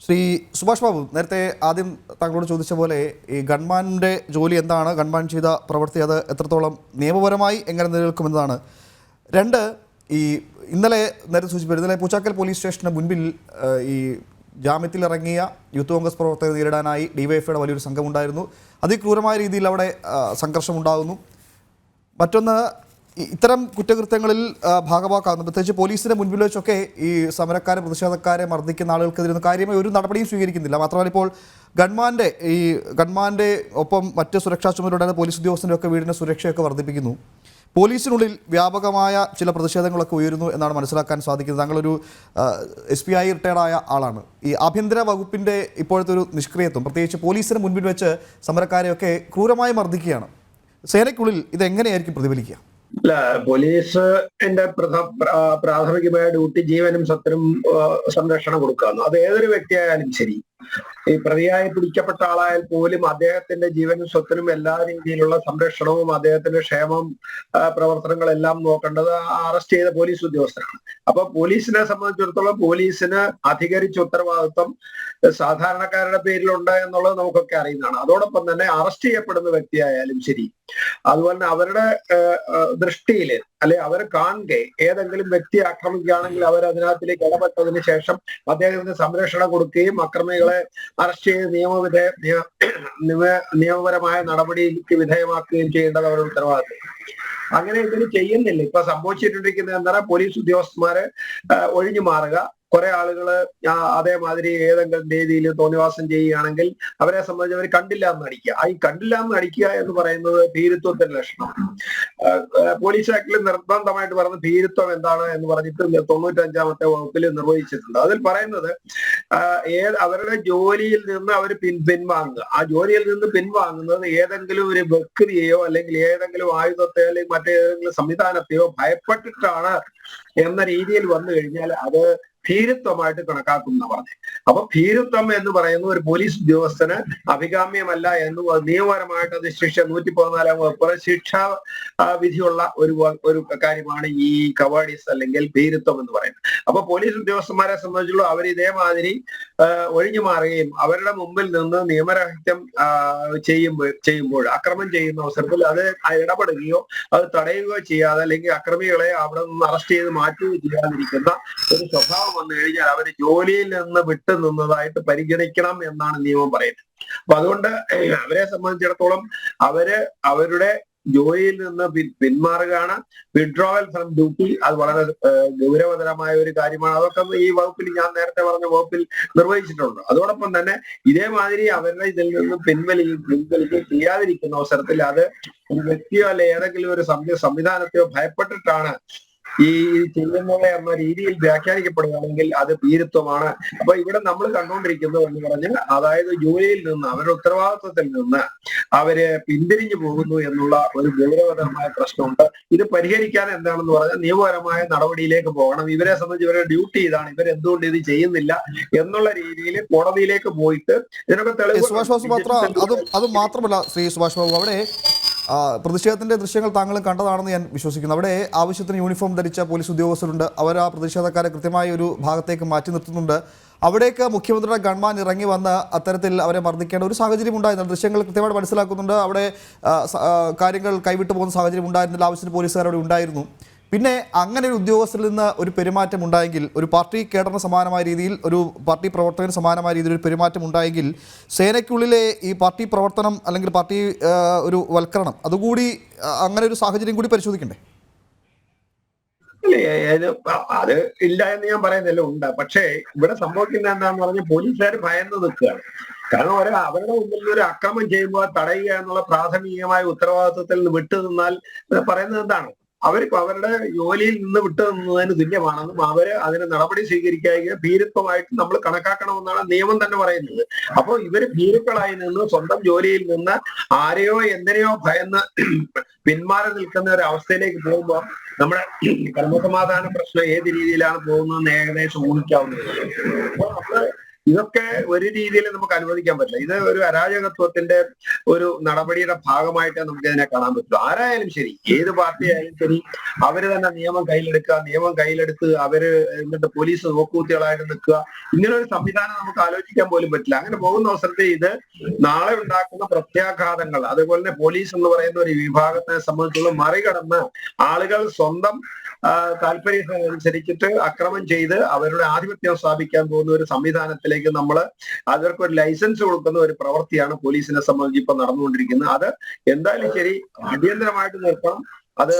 ശ്രീ സുഭാഷ് ബാബു, നേരത്തെ ആദ്യം താങ്കളോട് ചോദിച്ച പോലെ ഈ ഗൺമാൻ്റെ ജോലി എന്താണ്, ഗൺമാൻ ചെയ്ത പ്രവൃത്തി അത് എത്രത്തോളം നിയമപരമായി എങ്ങനെ നിലനിൽക്കുമെന്നതാണ്. രണ്ട്, ഈ ഇന്നലെ നേരത്തെ സൂചിപ്പിച്ചു, ഇന്നലെ പൂച്ചാക്കൽ പോലീസ് സ്റ്റേഷന് മുൻപിൽ ഈ ജാമ്യത്തിലിറങ്ങിയ യൂത്ത് കോൺഗ്രസ് പ്രവർത്തകരെ നേരിടാനായി ഡിവൈഎഫ്ഐയുടെ വലിയൊരു സംഘമുണ്ടായിരുന്നു. അതിക്രൂരമായ രീതിയിൽ അവിടെ സംഘർഷമുണ്ടാകുന്നു. മറ്റൊന്ന്, ഇത്തരം കുറ്റകൃത്യങ്ങളിൽ ഭാഗമാക്കാവുന്നു, പ്രത്യേകിച്ച് പോലീസിന്റെ മുൻപിൽ വെച്ചൊക്കെ ഈ സമരക്കാരെ, പ്രതിഷേധക്കാരെ മർദ്ദിക്കുന്ന ആളുകൾക്കെതിരെ കാര്യമായി ഒരു നടപടിയും സ്വീകരിക്കുന്നില്ല. മാത്രമല്ല, ഇപ്പോൾ ഗൺമാന്റെ ഒപ്പം മറ്റ് സുരക്ഷാ ചുമതലയുണ്ടായിരുന്ന പോലീസ് ഉദ്യോഗസ്ഥരുടെ ഒക്കെ വീടിന്റെ സുരക്ഷയൊക്കെ വർദ്ധിപ്പിക്കുന്നു. പോലീസിനുള്ളിൽ വ്യാപകമായ ചില പ്രതിഷേധങ്ങളൊക്കെ ഉയരുന്നു എന്നാണ് മനസ്സിലാക്കാൻ സാധിക്കുന്നത്. താങ്കളൊരു SPI റിട്ടയർഡായ ആളാണ്. ഈ ആഭ്യന്തര വകുപ്പിന്റെ ഇപ്പോഴത്തെ ഒരു നിഷ്ക്രിയത്വം, പ്രത്യേകിച്ച് പോലീസിന് മുൻപിൽ വെച്ച് സമരക്കാരെയൊക്കെ ക്രൂരമായി മർദ്ദിക്കുകയാണ്. സേനയ്ക്കുള്ളിൽ ഇതെങ്ങനെയായിരിക്കും പ്രതിഫലിക്കുക? അല്ല, പോലീസിന്റെ പ്രാഥമികമായ ഡ്യൂട്ടി ജീവനും സ്വത്തിനും സംരക്ഷണം കൊടുക്കാന്ന്. അത് ഏതൊരു വ്യക്തിയായാലും ശരി, ഈ പ്രതിയായി പിടിക്കപ്പെട്ട ആളായാൽ പോലും അദ്ദേഹത്തിന്റെ ജീവനും സ്വത്തിനും എല്ലാ രീതിയിലുള്ള സംരക്ഷണവും അദ്ദേഹത്തിന്റെ ക്ഷേമം പ്രവർത്തനങ്ങളെല്ലാം നോക്കേണ്ടത് അറസ്റ്റ് ചെയ്ത പോലീസ് ഉദ്യോഗസ്ഥരാണ്. അപ്പൊ പോലീസിനെ സംബന്ധിച്ചിടത്തോളം പോലീസിന് അധികരിച്ച ഉത്തരവാദിത്വം സാധാരണക്കാരുടെ പേരിലുണ്ട് എന്നുള്ളത് നമുക്കൊക്കെ അറിയുന്നതാണ്. അതോടൊപ്പം തന്നെ അറസ്റ്റ് ചെയ്യപ്പെടുന്ന വ്യക്തിയായാലും ശരി, അതുപോലെ തന്നെ അവരുടെ ദൃഷ്ടിയിൽ അല്ലെ അവർ കാണുകെ ഏതെങ്കിലും വ്യക്തി ആക്രമിക്കുകയാണെങ്കിൽ അവർ അതിനകത്തിലേക്ക് ഇടപെട്ടതിന് ശേഷം അദ്ദേഹത്തിന് സംരക്ഷണം കൊടുക്കുകയും അക്രമികളെ അറസ്റ്റ് ചെയ്ത് നിയമപരമായ നടപടിക്ക് വിധേയമാക്കുകയും ചെയ്യേണ്ടത് അവരുടെ ഉത്തരവാദിത്വം. അങ്ങനെ ഇതിന് ചെയ്യുന്നില്ല. ഇപ്പൊ സംഭവിച്ചിട്ടിരിക്കുന്നത് എന്താ, പോലീസ് ഉദ്യോഗസ്ഥന്മാരെ ഒഴിഞ്ഞു മാറുക, കുറെ ആളുകള് അതേമാതിരി ഏതെങ്കിലും രീതിയിൽ തോന്നിവാസം ചെയ്യുകയാണെങ്കിൽ അവരെ സംബന്ധിച്ച് അവർ കണ്ടില്ല എന്ന് നടിക്കുക. ഈ കണ്ടില്ല എന്ന് നടിക്കുക എന്ന് പറയുന്നത് ഭീരുത്വത്തിന്റെ ലക്ഷണം. പോലീസ് ആക്ടിൽ നിർബന്ധമായിട്ട് പറയുന്ന ഭീരുത്വം എന്താണ് എന്ന് പറഞ്ഞിട്ട് 95-ാമത്തെ വകുപ്പിൽ നിർവഹിച്ചിട്ടുണ്ട്. അതിൽ പറയുന്നത് അവരുടെ ജോലിയിൽ നിന്ന് അവർ പിൻവാങ്ങുക. ആ ജോലിയിൽ നിന്ന് പിൻവാങ്ങുന്നത് ഏതെങ്കിലും ഒരു വ്യക്തിയെയോ അല്ലെങ്കിൽ ഏതെങ്കിലും ആയുധത്തെയോ അല്ലെങ്കിൽ മറ്റേതെങ്കിലും സംവിധാനത്തെയോ ഭയപ്പെട്ടിട്ടാണ് എന്ന രീതിയിൽ വന്നു കഴിഞ്ഞാൽ അത് ഭീരുത്വമായിട്ട് കണക്കാക്കുന്ന പറഞ്ഞു. അപ്പൊ ഭീരുത്വം എന്ന് പറയുന്ന ഒരു പോലീസ് ഉദ്യോഗസ്ഥന് അഭികാമ്യമല്ല എന്ന് നിയമപരമായിട്ട് അത് 114-ാം വകുപ്പ് ശിക്ഷാ വിധിയുള്ള ഒരു കാര്യമാണ് ഈ കവാഡീസ് അല്ലെങ്കിൽ ഭീരുത്വം എന്ന് പറയുന്നത്. അപ്പൊ പോലീസ് ഉദ്യോഗസ്ഥന്മാരെ സംബന്ധിച്ചുള്ള അവർ ഇതേമാതിരി ഒഴിഞ്ഞു മാറുകയും അവരുടെ മുമ്പിൽ നിന്ന് നിയമരാഹിത്യം ചെയ്യുമ്പോൾ അക്രമം ചെയ്യുന്ന അവസരത്തിൽ അത് ഇടപെടുകയോ അത് തടയുകയോ ചെയ്യാതെ അല്ലെങ്കിൽ അക്രമികളെ അവിടെ നിന്ന് അറസ്റ്റ് ചെയ്ത് മാറ്റുകയോ ചെയ്യാതിരിക്കുന്ന ഒരു സ്വഭാവം വന്നു കഴിഞ്ഞാൽ അവർ ജോലിയിൽ നിന്ന് വിട്ടു നിന്നതായിട്ട് പരിഗണിക്കണം എന്നാണ് നിയമം പറയുന്നത്. അപ്പൊ അതുകൊണ്ട് അവരെ സംബന്ധിച്ചിടത്തോളം അവരുടെ ജോലിയിൽ നിന്ന് പിന്മാറുകയാണ്. വിഡ്രോവൽ ഫ്രം ഡ്യൂട്ടി അത് വളരെ ഗൗരവതരമായ ഒരു കാര്യമാണ്. അതൊക്കെ ഈ വകുപ്പിൽ, ഞാൻ നേരത്തെ പറഞ്ഞ വകുപ്പിൽ നിർവഹിച്ചിട്ടുണ്ട്. അതോടൊപ്പം തന്നെ ഇതേമാതിരി അവരുടെ ഇതിൽ നിന്ന് പിൻവലിക്കുകയും ചെയ്യാതിരിക്കുന്ന അവസരത്തിൽ അത് ഒരു വ്യക്തിയോ അല്ലെ ഏതെങ്കിലും ഒരു സംവിധാനത്തെയോ ഭയപ്പെട്ടിട്ടാണ് ഈ ചെയ്യുന്നത് എന്ന രീതിയിൽ വ്യാഖ്യാനിക്കപ്പെടുകയാണെങ്കിൽ അത് ഭീരുത്വമാണ്. അപ്പൊ ഇവിടെ നമ്മൾ കണ്ടുകൊണ്ടിരിക്കുന്നത് എന്ന് പറഞ്ഞാൽ അതായത് ജോലിയിൽ നിന്ന് അവരുടെ ഉത്തരവാദിത്വത്തിൽ നിന്ന് അവര് പിന്തിരിഞ്ഞു പോകുന്നു എന്നുള്ള ഒരു ഗൗരവതരമായ പ്രശ്നമുണ്ട്. ഇത് പരിഹരിക്കാൻ എന്താണെന്ന് പറഞ്ഞാൽ നിയമപരമായ നടപടിയിലേക്ക് പോകണം. ഇവരെ സംബന്ധിച്ച് ഇവരുടെ ഡ്യൂട്ടി ഇതാണ്, ഇവരെന്തുകൊണ്ട് ഇത് ചെയ്യുന്നില്ല എന്നുള്ള രീതിയിൽ കോടതിയിലേക്ക് പോയിട്ട് ഇതിനൊക്കെ തെളിവ്. അത് മാത്രമല്ല ശ്രീ സുഭാഷ് ബാബു, അവിടെ പ്രതിഷേധത്തിന്റെ ദൃശ്യങ്ങൾ താങ്കളും കണ്ടതാണെന്ന് ഞാൻ വിശ്വസിക്കുന്നു. അവിടെ ആവശ്യത്തിന് യൂണിഫോം ധരിച്ച പോലീസ് ഉദ്യോഗസ്ഥരുണ്ട്. അവർ ആ പ്രതിഷേധക്കാരെ കൃത്യമായ ഒരു ഭാഗത്തേക്ക് മാറ്റി നിർത്തുന്നുണ്ട്. അവിടേക്ക് മുഖ്യമന്ത്രിയുടെ ഗൺമാൻ ഇറങ്ങി വന്ന് അത്തരത്തിൽ അവരെ മർദ്ദിക്കേണ്ട ഒരു സാഹചര്യം ഉണ്ടായിരുന്നു. ദൃശ്യങ്ങൾ കൃത്യമായിട്ട് മനസ്സിലാക്കുന്നുണ്ട്. അവിടെ കാര്യങ്ങൾ കൈവിട്ടു പോകുന്ന സാഹചര്യം ഉണ്ടായിരുന്നില്ല. ആവശ്യത്തിന് പോലീസുകാർ അവിടെ ഉണ്ടായിരുന്നു. പിന്നെ അങ്ങനെ ഒരു ഉദ്യോഗസ്ഥരിൽ നിന്ന് ഒരു പെരുമാറ്റം ഉണ്ടായെങ്കിൽ, ഒരു പാർട്ടി കേഡറിന് സമാനമായ രീതിയിൽ, ഒരു പാർട്ടി പ്രവർത്തകന് സമാനമായ രീതിയിൽ ഒരു പെരുമാറ്റം ഉണ്ടായെങ്കിൽ സേനയ്ക്കുള്ളിലെ ഈ പാർട്ടി പ്രവർത്തനം അല്ലെങ്കിൽ പാർട്ടി ഒരു വൽക്കരണം അതുകൂടി, അങ്ങനെ ഒരു സാഹചര്യം കൂടി പരിശോധിക്കണ്ടേ? അത് ഇല്ല എന്ന് ഞാൻ പറയുന്നില്ല, ഉണ്ട്. പക്ഷേ ഇവിടെ സംഭവിക്കുന്നത് എന്താന്ന് പറഞ്ഞാൽ പോലീസുകാർ ഭയന്ന് നിൽക്കുകയാണ്. കാരണം അവരുടെ മുമ്പിൽ നിന്ന് ഒരു അക്രമം ചെയ്യുമ്പോൾ തടയുക എന്നുള്ള പ്രാഥമികമായ ഉത്തരവാദിത്വത്തിൽ നിന്ന് വിട്ടു നിന്നാൽ പറയുന്നത് എന്താണ്, അവർക്ക് അവരുടെ ജോലിയിൽ നിന്ന് വിട്ടു നിന്നതിന് തുല്യമാണെന്നും അവര് അതിന് നടപടി സ്വീകരിക്കുക ഭീരുത്വമായിട്ട് നമ്മൾ കണക്കാക്കണമെന്നാണ് നിയമം തന്നെ പറയുന്നത്. അപ്പോൾ ഇവര് ഭീരുക്കളായി നിന്ന് സ്വന്തം ജോലിയിൽ നിന്ന് ആരെയോ എന്തിനെയോ ഭയന്ന് പിന്മാറി നിൽക്കുന്ന ഒരു അവസ്ഥയിലേക്ക് പോകുമ്പോൾ നമ്മുടെ ക്രമസമാധാന പ്രശ്നം ഏത് രീതിയിലാണ് പോകുന്നതെന്ന് ഏകദേശം ഊഹിക്കാവുന്നതാണ്. അപ്പോൾ നമ്മള് ഇതൊക്കെ ഒരു രീതിയിൽ നമുക്ക് അനുവദിക്കാൻ പറ്റില്ല. ഇത് ഒരു അരാജകത്വത്തിന്റെ ഒരു നടപടിയുടെ ഭാഗമായിട്ട് നമുക്ക് ഇതിനെ കാണാൻ പറ്റുള്ളൂ. ആരായാലും ശരി, ഏത് പാർട്ടി ആയാലും ശരി, അവര് തന്നെ നിയമം കയ്യിലെടുക്കുക, നിയമം കയ്യിലെടുത്ത് അവര് എന്നിട്ട് പോലീസ് നോക്കുകുത്തികളായിട്ട് നിൽക്കുക, ഇങ്ങനെ ഒരു സംവിധാനം നമുക്ക് ആലോചിക്കാൻ പോലും പറ്റില്ല. അങ്ങനെ പോകുന്ന അവസരത്തിൽ ഇത് നാളെ ഉണ്ടാക്കുന്ന പ്രത്യാഘാതങ്ങൾ, അതുപോലെ തന്നെ പോലീസ് എന്ന് പറയുന്ന ഒരു വിഭാഗത്തെ സംബന്ധിച്ചുള്ള മറികടന്ന് ആളുകൾ സ്വന്തം താല്പര്യമനുസരിച്ചിട്ട് അക്രമം ചെയ്ത് അവരുടെ ആധിപത്യം സ്ഥാപിക്കാൻ പോകുന്ന ഒരു സംവിധാനത്തിലേക്ക് നമ്മൾ അവർക്ക് ഒരു ലൈസൻസ് കൊടുക്കുന്ന ഒരു പ്രവൃത്തിയാണ് പോലീസിനെ സംബന്ധിച്ച് ഇപ്പൊ നടന്നുകൊണ്ടിരിക്കുന്നത്. അത് എന്തായാലും ശരി, അടിയന്തരമായിട്ട് നിർത്തണം. അത്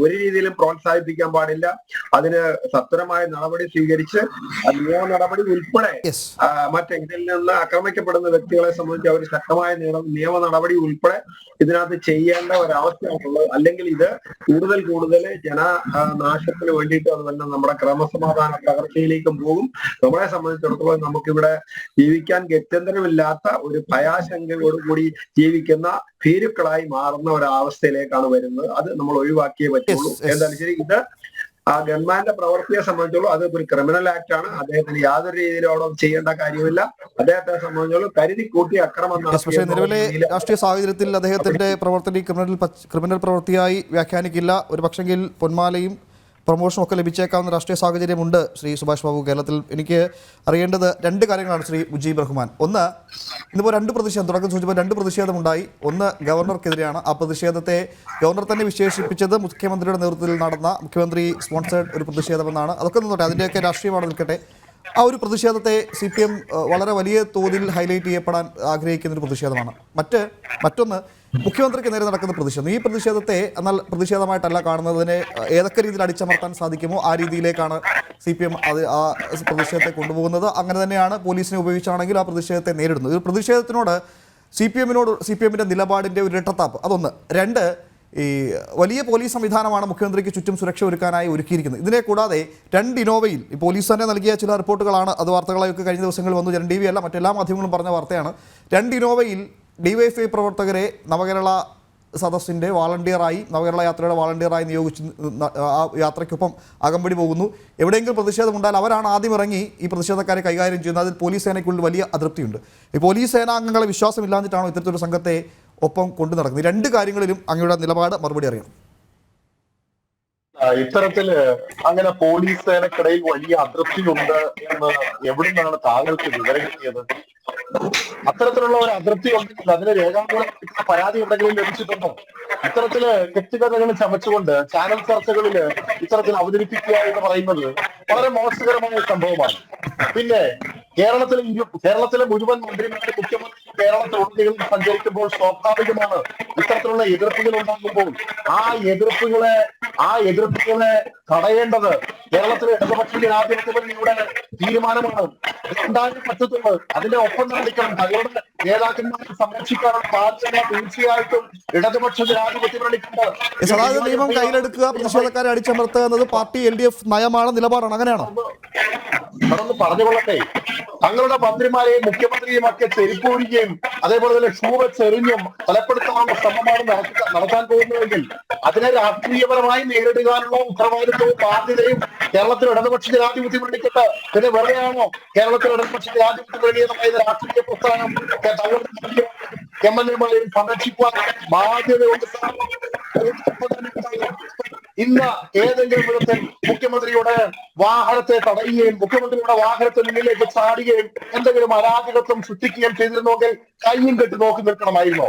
ഒരു രീതിയിലും പ്രോത്സാഹിപ്പിക്കാൻ പാടില്ല. അതിന് സത്വരമായ നടപടി സ്വീകരിച്ച് നിയമ നടപടി ഉൾപ്പെടെ ഇതിൽ നിന്ന് ആക്രമിക്കപ്പെടുന്ന വ്യക്തികളെ സംബന്ധിച്ച് അവർ ശക്തമായ നിയമ നടപടി ഉൾപ്പെടെ ഇതിനകത്ത് ചെയ്യേണ്ട ഒരവസ്ഥയാണുള്ളത്. അല്ലെങ്കിൽ ഇത് കൂടുതൽ കൂടുതൽ ജനനാശത്തിന് വേണ്ടിയിട്ട് അതുപോലെ നമ്മുടെ ക്രമസമാധാന തകർച്ചയിലേക്കും പോകും. നമ്മളെ സംബന്ധിച്ചിടത്തോളം നമുക്കിവിടെ ജീവിക്കാൻ ഗത്യന്തരമില്ലാത്ത ഒരു ഭയാശങ്കയോടുകൂടി ജീവിക്കുന്ന ഭീരുക്കളായി മാറുന്ന ഒരവസ്ഥയിലേക്കാണ് വരുന്നത്. അത് നമ്മൾ ഒഴിവാക്കിയേ പറ്റുള്ളൂ. എന്തായാലും ശരി, ഇത് ആ ഗവൺമെന്റിന്റെ പ്രവൃത്തിയെ സംബന്ധിച്ചോളം അത് ഒരു ക്രിമിനൽ ആക്ട് ആണ്. അദ്ദേഹത്തിന് യാതൊരു രീതിയിലും അവിടെ ചെയ്യേണ്ട കാര്യമില്ല. അദ്ദേഹത്തെ സംബന്ധിച്ചോളം കരുതി കൂട്ടി അക്രമം പക്ഷേ നിലവിലെ രാഷ്ട്രീയ സാഹചര്യത്തിൽ അദ്ദേഹത്തിന്റെ പ്രവർത്തനം ക്രിമിനൽ പ്രവൃത്തിയായി വ്യാഖ്യാനിക്കില്ല. ഒരു പക്ഷെങ്കിൽ പൊന്മാലയും പ്രൊമോഷനും ഒക്കെ ലഭിച്ചേക്കാവുന്ന രാഷ്ട്രീയ സാഹചര്യമുണ്ട്. ശ്രീ സുഭാഷ് ബാബു, കേരളത്തിൽ എനിക്ക് അറിയേണ്ടത് രണ്ട് കാര്യങ്ങളാണ് ശ്രീ മുജീബ് റഹ്മാൻ. ഒന്ന്, ഇന്നിപ്പോൾ തുടക്കം സൂചിപ്പിച്ച രണ്ട് പ്രതിഷേധമുണ്ടായി. ഒന്ന് ഗവർണർക്കെതിരെയാണ്. ആ പ്രതിഷേധത്തെ ഗവർണർ തന്നെ വിശേഷിപ്പിച്ചത് മുഖ്യമന്ത്രിയുടെ നേതൃത്വത്തിൽ നടന്ന മുഖ്യമന്ത്രി സ്പോൺസേഡ് ഒരു പ്രതിഷേധമെന്നാണ്. അതൊക്കെ നിന്നോട്ടെ, അതിൻ്റെയൊക്കെ രാഷ്ട്രീയമാണ് നിൽക്കട്ടെ. ആ ഒരു പ്രതിഷേധത്തെ CPM വളരെ വലിയ തോതിൽ ഹൈലൈറ്റ് ചെയ്യപ്പെടാൻ ആഗ്രഹിക്കുന്ന ഒരു പ്രതിഷേധമാണ്. മറ്റൊന്ന് മുഖ്യമന്ത്രിക്ക് നേരെ നടക്കുന്ന പ്രതിഷേധം. ഈ പ്രതിഷേധത്തെ എന്നാൽ പ്രതിഷേധമായിട്ടല്ല കാണുന്നതിനെ ഏതൊക്കെ രീതിയിൽ അടിച്ചമർത്താൻ സാധിക്കുമോ ആ രീതിയിലേക്കാണ് CPM ആ പ്രതിഷേധത്തെ അങ്ങനെ തന്നെയാണ് പോലീസിനെ ഉപയോഗിച്ചാണെങ്കിൽ ആ പ്രതിഷേധത്തെ നേരിടുന്നത്. ഒരു പ്രതിഷേധത്തിനോട് CPMന്റെ നിലപാടിൻ്റെ ഒരു ഇരട്ടത്താപ്പ്, അതൊന്ന്. രണ്ട്, ഈ വലിയ പോലീസ് സംവിധാനമാണ് മുഖ്യമന്ത്രിക്ക് ചുറ്റും സുരക്ഷ ഒരുക്കാനായി ഒരുക്കിയിരിക്കുന്നത്. ഇതിനെ കൂടാതെ 2 ഇനോവയിൽ പോലീസ് തന്നെ നൽകിയ ചില റിപ്പോർട്ടുകളാണ്, അത് വാർത്തകളൊക്കെ കഴിഞ്ഞ ദിവസങ്ങളിൽ വന്നു. ജനൻ TV അല്ല, മറ്റെല്ലാ മാധ്യമങ്ങളും പറഞ്ഞ വാർത്തയാണ്. 2 ഇനോവയിൽ DYFI പ്രവർത്തകരെ നവകേരള സദസ്സിൻ്റെ നവകേരള യാത്രയുടെ വാളണ്ടിയറായി നിയോഗിച്ച് ആ യാത്രയ്ക്കൊപ്പം അകമ്പടി പോകുന്നു. എവിടെയെങ്കിലും പ്രതിഷേധമുണ്ടായാൽ അവരാണ് ആദ്യം ഇറങ്ങി ഈ പ്രതിഷേധക്കാരെ കൈകാര്യം ചെയ്യുന്നത്. അതിൽ പോലീസ് സേനയ്ക്കുള്ളിൽ വലിയ അതൃപ്തിയുണ്ട്. ഈ പോലീസ് സേനാംഗങ്ങളെ വിശ്വാസമില്ലാഞ്ഞിട്ടാണോ ഇത്തരത്തിലൊരു സംഘത്തെ ഒപ്പം കൊണ്ടു നടക്കുന്നത്? ഈ രണ്ട് കാര്യങ്ങളിലും അങ്ങയുടെ നിലപാട് മറുപടി അറിയണം. ഇത്തരത്തില് അങ്ങനെ പോലീസ് സേനക്കിടയിൽ വലിയ അതൃപ്തിയുണ്ട് എന്ന് എവിടുന്നാണ് താങ്കൾക്ക് വിവരം കിട്ടിയത്? അത്തരത്തിലുള്ള ഒരു അതൃപ്തി ഉണ്ടെങ്കിൽ അതിന് രേഖാമൂലം പരാതി എന്തെങ്കിലും ലഭിച്ചിട്ടുണ്ടോ? ഇത്തരത്തില് കെട്ടുകഥകൾ ചമച്ചുകൊണ്ട് ചാനൽ ചർച്ചകളില് ഇത്തരത്തിൽ അവതരിപ്പിക്കുക എന്ന് പറയുന്നത് വളരെ മോശകരമായ സംഭവമാണ്. പിന്നെ കേരളത്തിലെ മുഴുവൻ മന്ത്രിമാരും മുഖ്യമന്ത്രി കേരളത്തിലുടനീളം സഞ്ചരിക്കുമ്പോൾ സ്വാഭാവികമാണ് ഇത്തരത്തിലുള്ള എതിർപ്പുകൾ ഉണ്ടാകുമ്പോൾ ആ എതിർപ്പുകളെ തടയേണ്ടത് കേരളത്തിലെ ഇടതുപക്ഷ ജനാധിപത്യങ്ങളുടെ തീരുമാനമാണ്. ഉണ്ടാകാൻ പറ്റത്തുള്ളൂ. അതിന്റെ ഒപ്പം നിൽക്കണം. തങ്ങളുടെ നേതാക്കന്മാരെ സംരക്ഷിക്കാനുള്ള ബാധ്യത തീർച്ചയായിട്ടും ഇടതുപക്ഷ ജനാധിപത്യങ്ങളുടെ നിയമം കയ്യിലെടുക്കുക, പ്രതിഷേധക്കാരെ അടിച്ചമർത്തുക എന്നത് പാർട്ടി LDF നയമാണ്, നിലപാടാണ്. അങ്ങനെയാണോ? അതൊന്ന് പറഞ്ഞുകൊള്ളട്ടെ. തങ്ങളുടെ മന്ത്രിമാരെയും മുഖ്യമന്ത്രിയും ഒക്കെ ചെരിപ്പൂരിക്കുകയും അതേപോലെ തന്നെ ഷൂ വെച്ചെറിഞ്ഞും കൊലപ്പെടുത്താനുള്ള ശ്രമമാണ് നടത്താൻ പോകുന്നതെങ്കിൽ അതിനെ രാഷ്ട്രീയപരമായി നേരിടുവാനുള്ള ഉത്തരവാദിത്വവും ബാധ്യതയും കേരളത്തിൽ ഇടതുപക്ഷ ജനാധിപത്യം വേണ്ടിയിട്ട് പിന്നെ വെറുതെയാണോ കേരളത്തിൽ ഇടതുപക്ഷ ജനാധിപത്യം വേണ്ടിയ രാഷ്ട്രീയ പ്രസ്ഥാനം തങ്ങളുടെ MLA-മാരെയും സംരക്ഷിക്കുവാൻ ബാധ്യതയുണ്ട്. ഇന്ന് ഏതെങ്കിലും വിധത്തിൽ മുഖ്യമന്ത്രിയുടെ വാഹനത്തെ തടയുകയും മുഖ്യമന്ത്രിയുടെ വാഹനത്തിന് മുന്നിലേക്ക് ചാടുകയും എന്തെങ്കിലും അരാജകത്വം സൃഷ്ടിക്കുകയും ചെയ്തിരുന്നെങ്കിൽ കയ്യും കെട്ടി നോക്കി നിൽക്കണമായിരുന്നോ?